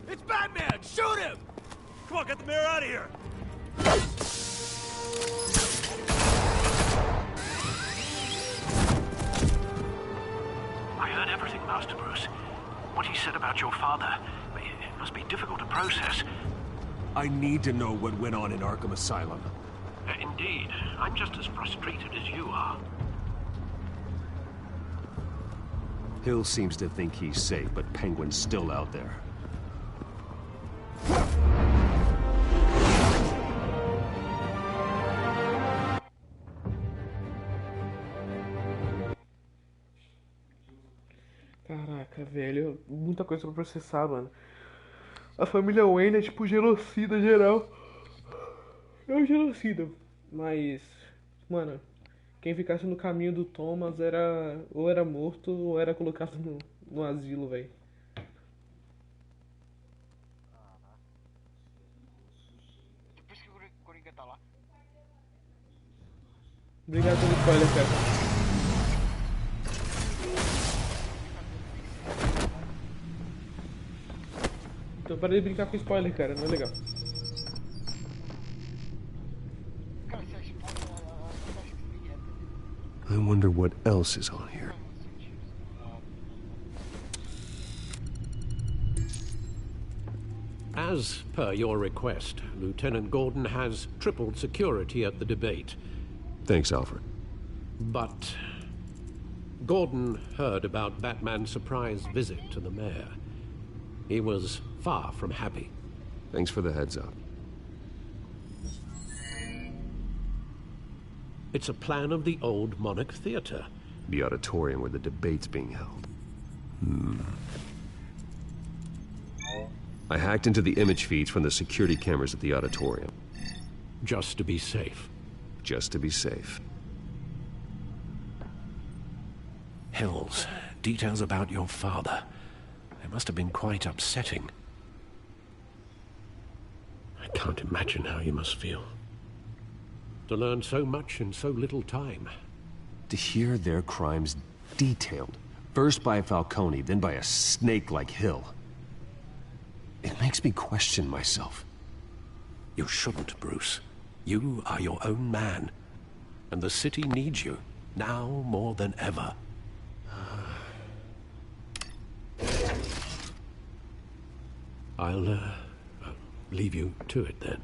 It's Batman! Shoot him! Come on, get the mayor out of here! I heard everything, Master Bruce. What he said about your father, it must be difficult to process. I need to know what went on in Arkham Asylum. Indeed. I'm just as frustrated as you are. Hill seems to think he's safe, but Penguin's still out there. Caraca, velho, muita coisa pra processar, mano. A família Wayne é tipo genocida geral. É um genocida, mas, mano, quem ficasse no caminho do Thomas era ou era morto ou era colocado no asilo, velho. Obrigado pelo spoiler, cara. Então para de brincar com spoiler, cara, não é legal. I wonder what else is on here. As per your request, Lieutenant Gordon has tripled security at the debate. Thanks, Alfred. But Gordon heard about Batman's surprise visit to the mayor. He was far from happy. Thanks for the heads up. It's a plan of the old Monarch Theatre. The auditorium where the debate's being held. I hacked into the image feeds from the security cameras at the auditorium. Just to be safe. Just to be safe. Hills, details about your father. They must have been quite upsetting. I can't imagine how you must feel. To learn so much in so little time. To hear their crimes detailed. First by Falcone, then by a snake like Hill. It makes me question myself. You shouldn't, Bruce. You are your own man. And the city needs you, now more than ever. I'll leave you to it then.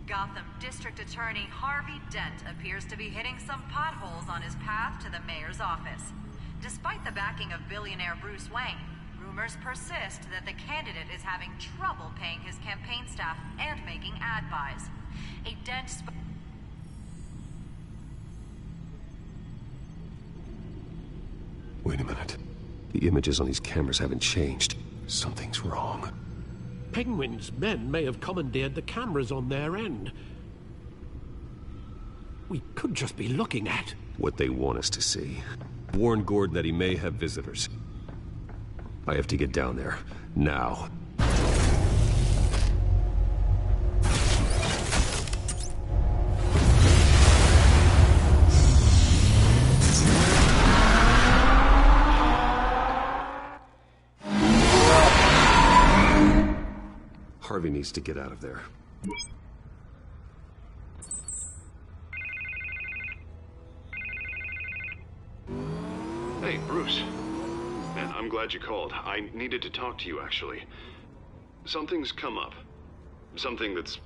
Gotham District Attorney Harvey Dent appears to be hitting some potholes on his path to the mayor's office. Despite the backing of billionaire Bruce Wayne, rumors persist that the candidate is having trouble paying his campaign staff and making ad buys. A Dent Wait a minute. The images on these cameras haven't changed. Something's wrong. Penguin's men may have commandeered the cameras on their end. We could just be looking at what they want us to see. Warn Gordon that he may have visitors. I have to get down there. Now. Harvey needs to get out of there. Hey, Bruce. Man, I'm glad you called. I needed to talk to you, actually. Something's come up. Something that's...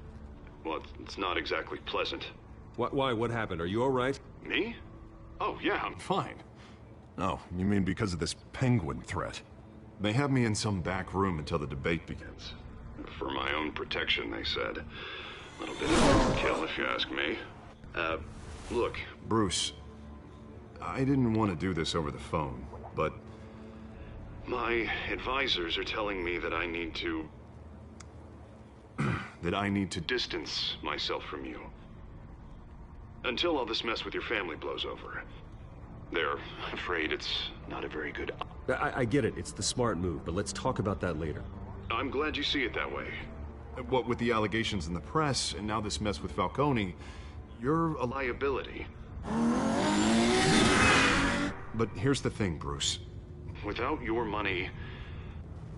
well, it's not exactly pleasant. Why? What happened? Are you all right? Me? Oh, yeah, I'm fine. Oh, you mean because of this Penguin threat? They have me in some back room until the debate begins. For my own protection, they said. A little bit of overkill, if you ask me. Look. Bruce, I didn't want to do this over the phone, but... my advisors are telling me that I need to... that I need to distance myself from you. Until all this mess with your family blows over. They're afraid it's not a very good... I get it. It's the smart move, but let's talk about that later. I'm glad you see it that way. What with the allegations in the press, and now this mess with Falcone, you're a liability. But here's the thing, Bruce. Without your money...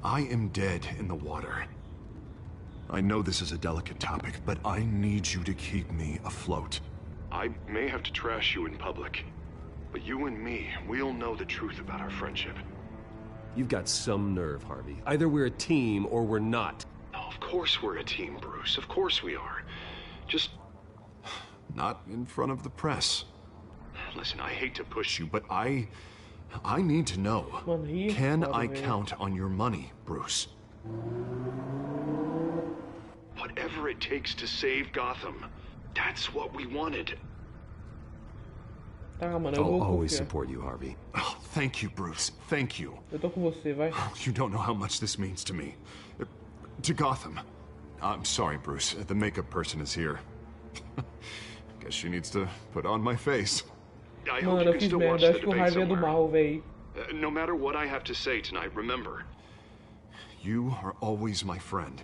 I am dead in the water. I know this is a delicate topic, but I need you to keep me afloat. I may have to trash you in public, but you and me, we'll know the truth about our friendship. You've got some nerve, Harvey. Either we're a team or we're not. Oh, Of course we're a team, Bruce. Of course we are. Just... not in front of the press. Listen, I hate to push you, but I need to know. Can I count on your money, Bruce? Whatever it takes to save Gotham. That's what we wanted. Tá, mano, I'll always support you, Harvey. Oh, thank you, Bruce. Thank you. Eu tô com você, vai. You don't know how much this means to me. To Gotham. I'm sorry, Bruce. The makeup person is here. Guess she needs to put on my face. I hope you can still watch the debate somewhere. No matter what I have to say tonight, remember. You are always my friend.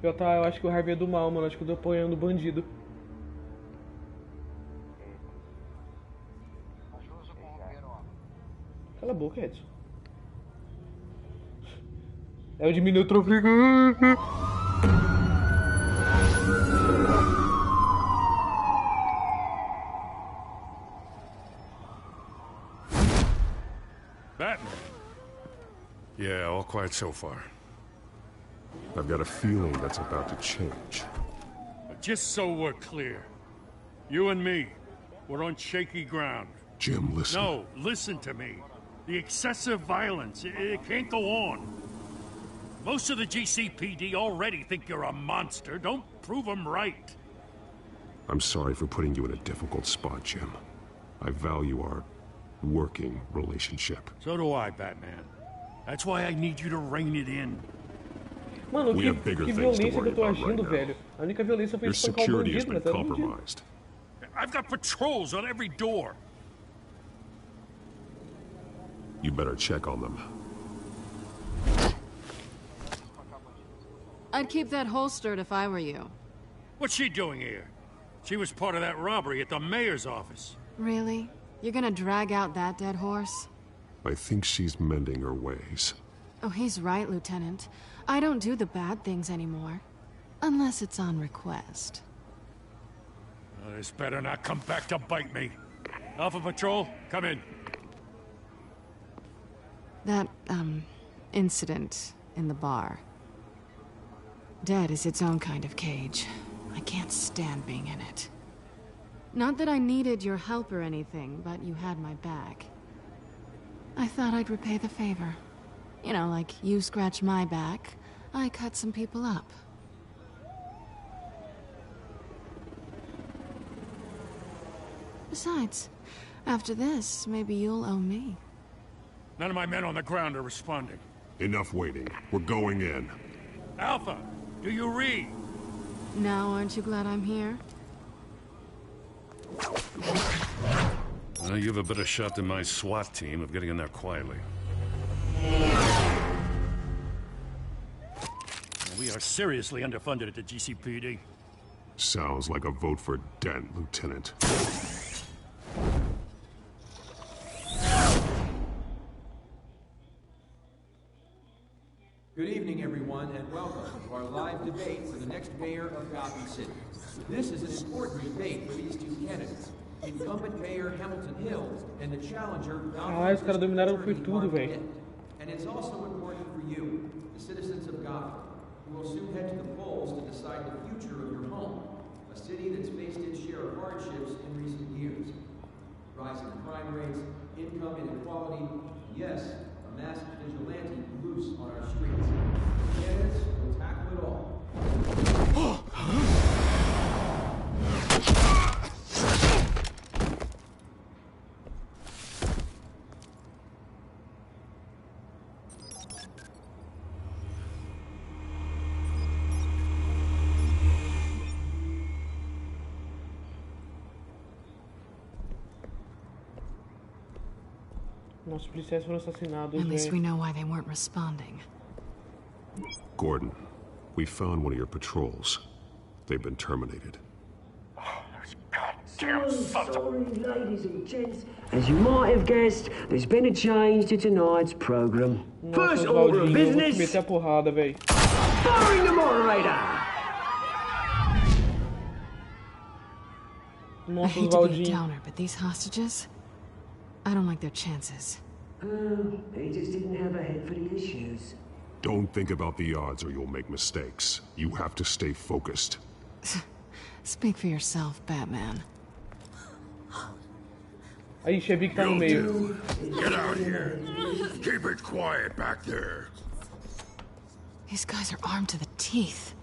Eu acho que o Harvey é do mal, mano. Acho que eu tô apoiando o bandido. Cala a boca, Edson. É o diminuto tráfego. Batman. Yeah, all quiet so far. I've got a feeling that's about to change. Just so we're clear, you and me, we're on shaky ground. Jim, listen. No, listen to me. The excessive violence, it can't go on. Most of the GCPD already think you're a monster. Don't prove them right. I'm sorry for putting you in a difficult spot, Jim. I value our working relationship. So do I, Batman. That's why I need you to rein it in. Mano, que violência que eu tô agindo, velho. A única violência foi espancar o bandido, mas tá compromised. I've got patrols on every door. You better check on them. I'd keep that holstered if I were you. What's she doing here? She was part of that robbery at the mayor's office. Really? You're gonna drag out that dead horse? I think she's mending her ways. Oh, he's right, Lieutenant. I don't do the bad things anymore. Unless it's on request. This better not come back to bite me. Alpha Patrol, come in. That, incident in the bar. Dead is its own kind of cage. I can't stand being in it. Not that I needed your help or anything, but you had my back. I thought I'd repay the favor. You know, like you scratch my back, I cut some people up. Besides, after this, maybe you'll owe me. None of my men on the ground are responding. Enough waiting. We're going in. Alpha, do you read? Now, aren't you glad I'm here? Well, you have a better shot than my SWAT team of getting in there quietly. We are seriously underfunded at the GCPD. Sounds like a vote for Dent, Lieutenant. Good evening, everyone, and welcome to our live debate for the next mayor of Gotham City. This is an important debate for these two candidates. Incumbent Mayor Hamilton Hill and the challenger... os caras dominaram foi tudo, velho. And it's also important for you, the citizens of Gotham, who will soon head to the polls to decide the future of your home, a city that's faced its share of hardships in recent years. Rising crime rates, income inequality, and yes, a mass vigilante loose on our streets. The candidates will tackle it all. Nossos policiais foram assassinados. At least we know why they weren't responding. Gordon, we found one of your patrols. They've been terminated. So sorry, ladies and gents. As you might have guessed, there's been a change to tonight's program. First order of business. Meter a porrada, véi. Firing the moderator. I hate to be a downer, but these hostages, I don't like their chances. He just didn't have a head for the issues. Don't think about the odds or you'll make mistakes. You have to stay focused. Speak for yourself, Batman. Aí, Chevy que tá no meio. Get out here. Keep it quiet back there. These guys are armed to the teeth.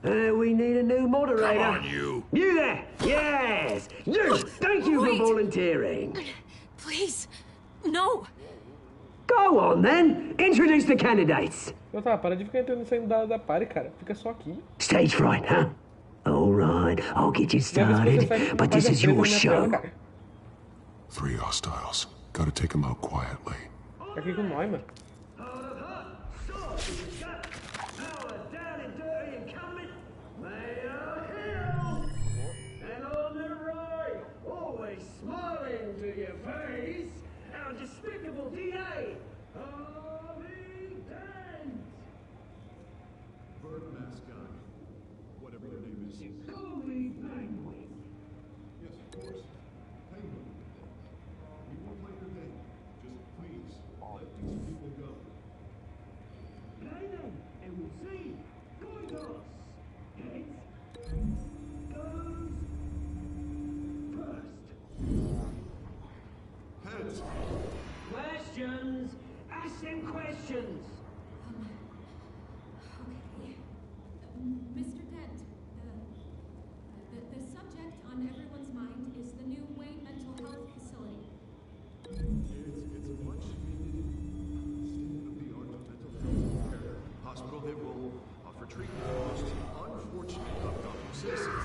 We need a new moderator. Come on, you. You there? Yes. You. Thank you for volunteering. Please, no. Go on then. Introduce the candidates. Tá, para de ficar entrando e saindo da party, cara. Fica só aqui. Stage fright, huh? All right, I'll get you started, but this is your show. 3 hostiles. Gotta take them out quietly. Tá aqui com nós, mano. And on the right, always smiling to your face, our despicable DA, Harvey Dent. Bird mascot. Whatever your name is. Call me Penguin. Yes, of course. Penguin. We won't play your name. Just please, let these people go. Play them, and we'll see. Goidos. Heads. Goes first. Heads. Questions. Ask them questions. Okay. Mr. Dent, the subject on everyone's mind is the new Wayne Mental Health Facility. It's a much needed state-of-the-art mental health care hospital that will offer treatment to unfortunate undocumented citizens.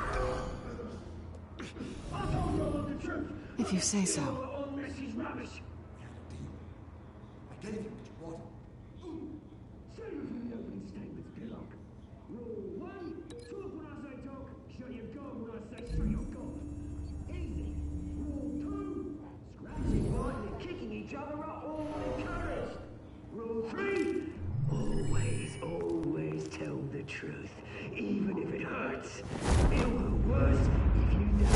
I told you all the truth. If you say so. All this is rubbish. I gave you what you wanted. Say within the opening statements, Pillock. Rule 1, talk when I say talk, shut your gob when I say shut your gob. Easy. Rule 2, scratching, biting and kicking each other are all encouraged. Rule 3, always tell the truth, even if it hurts. It'll go worse if you don't.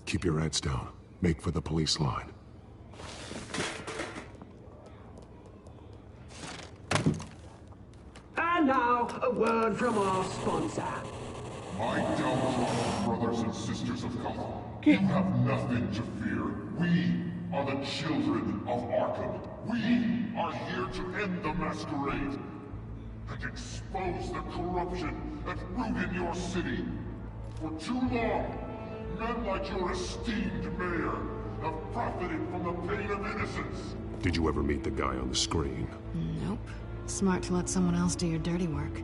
Keep your heads down. Make for the police line. And now, a word from our sponsor. My downtrodden brothers and sisters of Gotham, you have nothing to fear. We are the children of Arkham. We are here to end the masquerade and expose the corruption that ruined your city. For too long, men like your esteemed mayor have profited from the pain of innocence. Did you ever meet the guy on the screen? Nope. Smart to let someone else do your dirty work.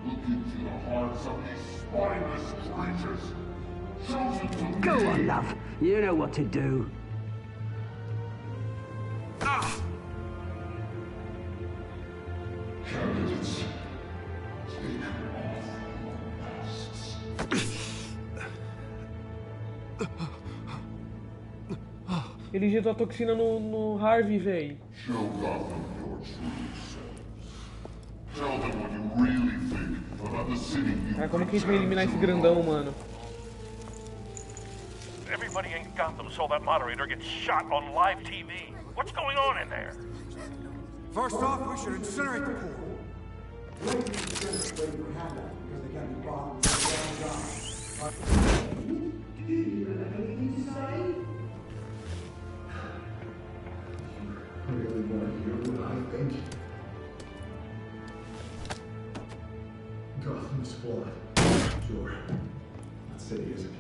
Look into the hearts of these spineless creatures, chosen to Go lead. on, love. You know what to do. Candidates, take off masks. Ele injetou a toxina no Harvey, véi. Show Gotham your true selves. Tell them what you really think about the city you Ah, como que a gente vai eliminar esse grandão, mano? Everybody in Gotham saw that moderator get shot on live TV. What's going on in there? First off, we should incinerate the pool. Really want to hear what I think? Gotham's flawed. Sure. That city isn't.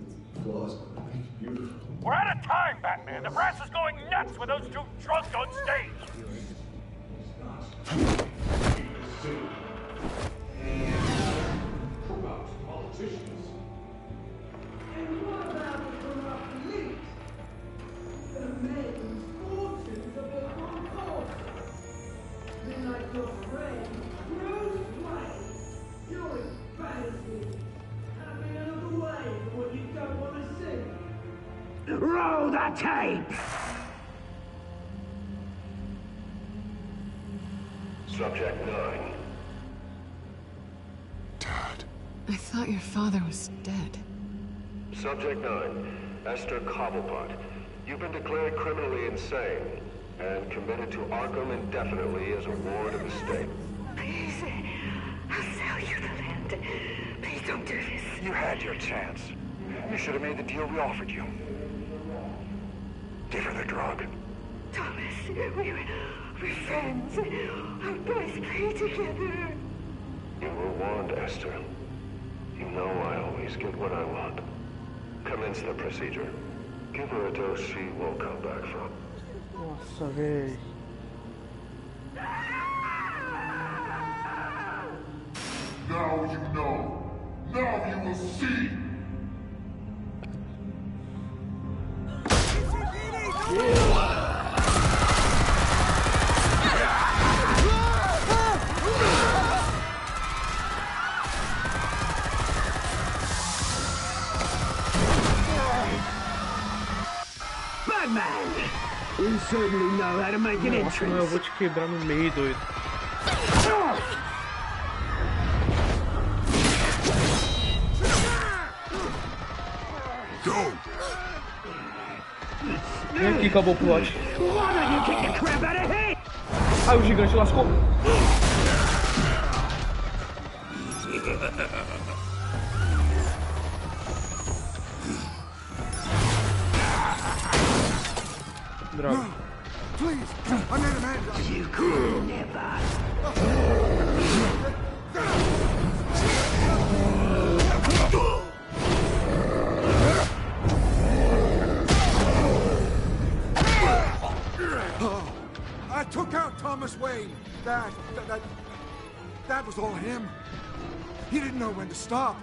Its flaws make it beautiful. We're out of time, Batman. The press is going nuts with those two drunks on stage. Corrupt politicians. Roll the tape! Subject 9. I thought your father was dead. Subject 9, Esther Cobblepot. You've been declared criminally insane and committed to Arkham indefinitely as a ward of the state. Please, I'll sell you the land. Please don't do this. You had your chance. You should have made the deal we offered you. Give her the drug. Thomas, we're friends. Our boys play together. You were warned, Esther. You know I always get what I want. Commence the procedure. Give her a dose she won't come back from. Nossa, véi. Now you know. Now you will see. Batman! You certainly know how to make an Nossa, entrance. não, eu vou te quebrar no meio, doido. Go! Vem aqui, acabou o plot. Why don't you kick the crap out of him? Ai, o gigante lascou. Droga. Please, I made a man. You could never. I took out Thomas Wayne. That was all him. He didn't know when to stop.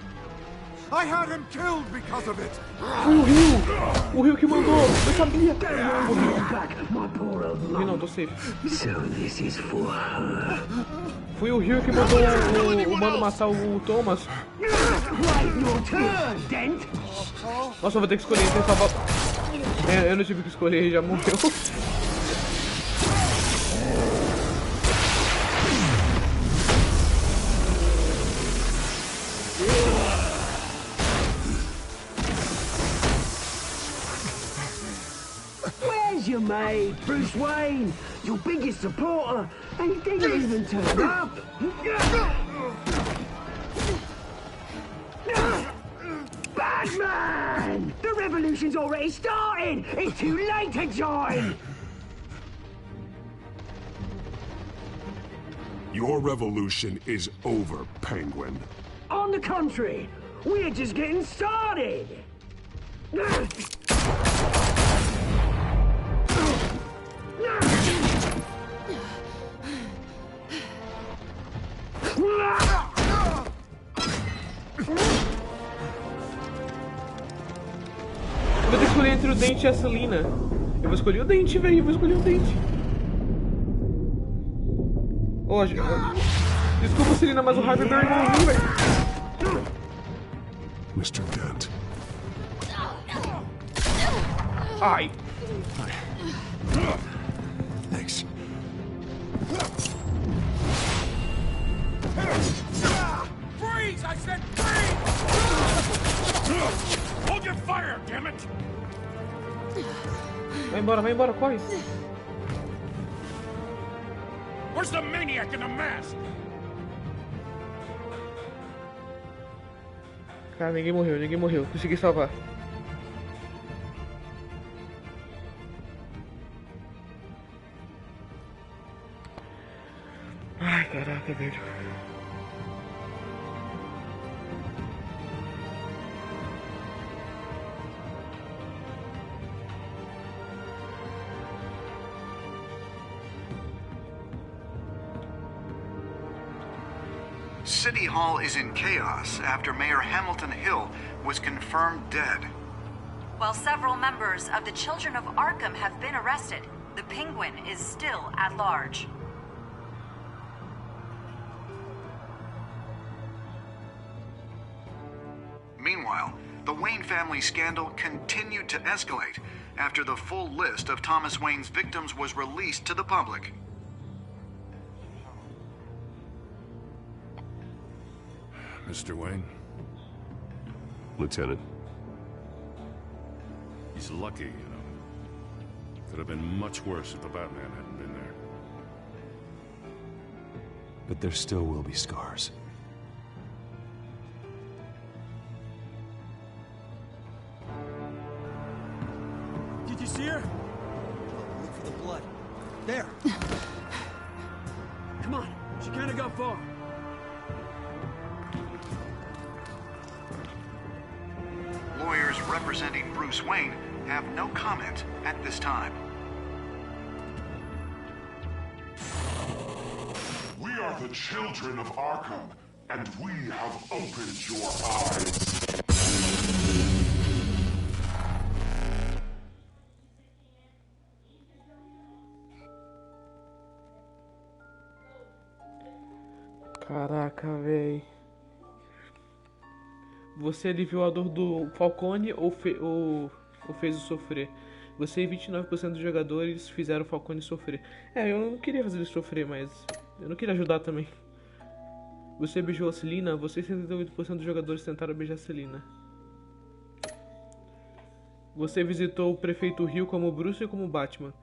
I had him killed because of it. Foi o Rio! O Rio que mandou! Eu sabia! O Rio não, tô safe. So this is for her. Foi o Rio que mandou o mano matar o Thomas. Nossa, eu vou ter que escolher entre salvar. Eu não tive que escolher, ele já morreu. Your mate, Bruce Wayne, your biggest supporter, and he didn't even turn up. Batman! The revolution's already started! It's too late to join! Your revolution is over, Penguin. On the contrary, we're just getting started! Eu vou ter que escolher entre o dente e a Selina. Eu vou escolher o dente, velho. Eu vou escolher o dente. Desculpa, Selina, mas o Harvey Berry não viu, velho. Mr. Dent. Ai. Thanks. Freeze! I said freeze! Hold your fire, damn it! Vai embora, corre. Where's the maniac in the mask? Cara, ninguém morreu. Consegui salvar. Ai, caraca, velho. City Hall is in chaos after Mayor Hamilton Hill was confirmed dead. While several members of the Children of Arkham have been arrested, the Penguin is still at large. Meanwhile, the Wayne family scandal continued to escalate after the full list of Thomas Wayne's victims was released to the public. Mr. Wayne? Lieutenant. He's lucky, you know. Could have been much worse if the Batman hadn't been there. But there still will be scars. Did you see her? Look for the blood. There. Come on. She can't have got far. Lawyers representing Bruce Wayne have no comment at this time. We are the children of Arkham, and we have opened your eyes. Caraca, véi. Você aliviou a dor do Falcone ou fez-o sofrer? Você e 29% dos jogadores fizeram o Falcone sofrer. Eu não queria fazer ele sofrer, mas eu não queria ajudar também. Você beijou a Selina? Você e 78% dos jogadores tentaram beijar a Selina. Você visitou o Prefeito Hill como Bruce ou como Batman?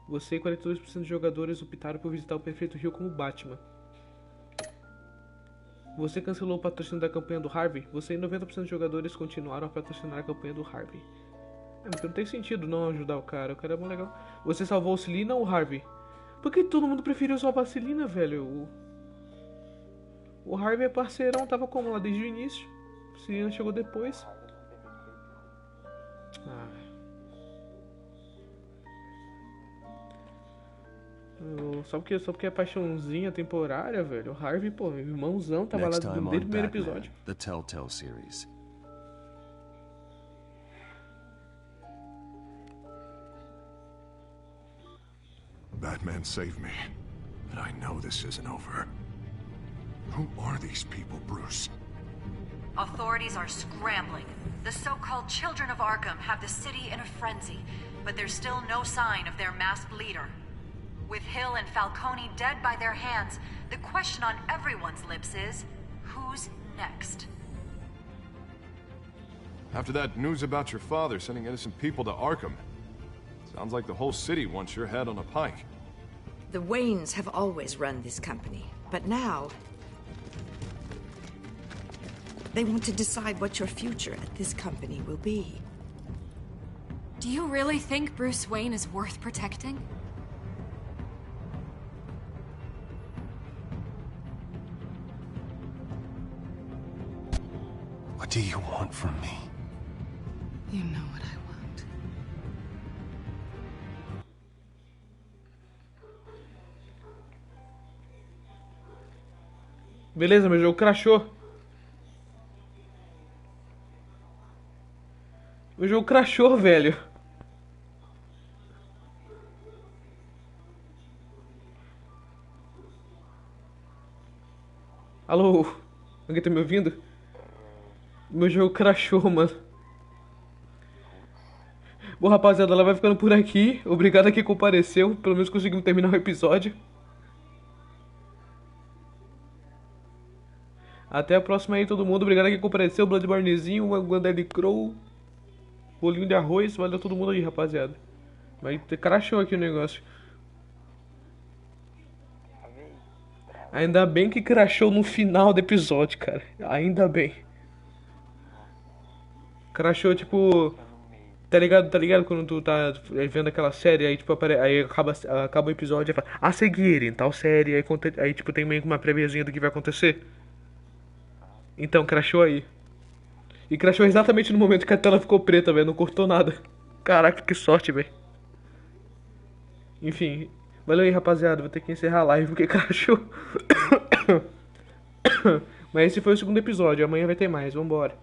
Você e 42% dos jogadores optaram por visitar o Prefeito Hill como Batman. Você cancelou o patrocínio da campanha do Harvey? Você e 90% dos jogadores continuaram a patrocinar a campanha do Harvey. Porque não tem sentido não ajudar o cara é bom legal. Você salvou o Selina ou o Harvey? Por que todo mundo preferiu salvar a Selina, velho? O Harvey é parceirão, tava como lá desde o início. A Selina chegou depois. Só porque é paixãozinha temporária, velho. O Harvey, pô, irmãozão, tava lá desde o primeiro episódio. The Telltale series. Batman saved me, but I know this isn't over. Who are these people, Bruce? Authorities are scrambling. The so-called Children of Arkham have the city in a frenzy, but there's still no sign of their masked leader. With Hill and Falcone dead by their hands, the question on everyone's lips is, who's next? After that news about your father sending innocent people to Arkham, sounds like the whole city wants your head on a pike. The Waynes have always run this company, but now they want to decide what your future at this company will be. Do you really think Bruce Wayne is worth protecting? What do you want from me? You know what I want. Beleza, meu jogo crashou. Meu jogo crashou, velho. Alô? Alguém tá me ouvindo? Meu jogo crashou, mano. Bom, rapaziada, ela vai ficando por aqui. Obrigado a quem compareceu. Pelo menos conseguimos terminar o episódio. Até a próxima aí, todo mundo. Obrigado a quem compareceu. Bloodbornezinho, Gandeli Crow, bolinho de arroz. Valeu todo mundo aí, rapaziada. Mas crashou aqui o negócio. Ainda bem que crashou no final do episódio, cara. Ainda bem. Crashou, tipo... Tá ligado? Quando tu tá vendo aquela série, aí tipo, aí acaba o episódio e fala, a seguir em tal série, aí tipo, tem meio que uma préviazinha do que vai acontecer. Então, crashou aí. E crashou exatamente no momento que a tela ficou preta, velho, não cortou nada. Caraca, que sorte, velho. Enfim, valeu aí, rapaziada, vou ter que encerrar a live porque crashou. Mas esse foi o segundo episódio, amanhã vai ter mais, vambora.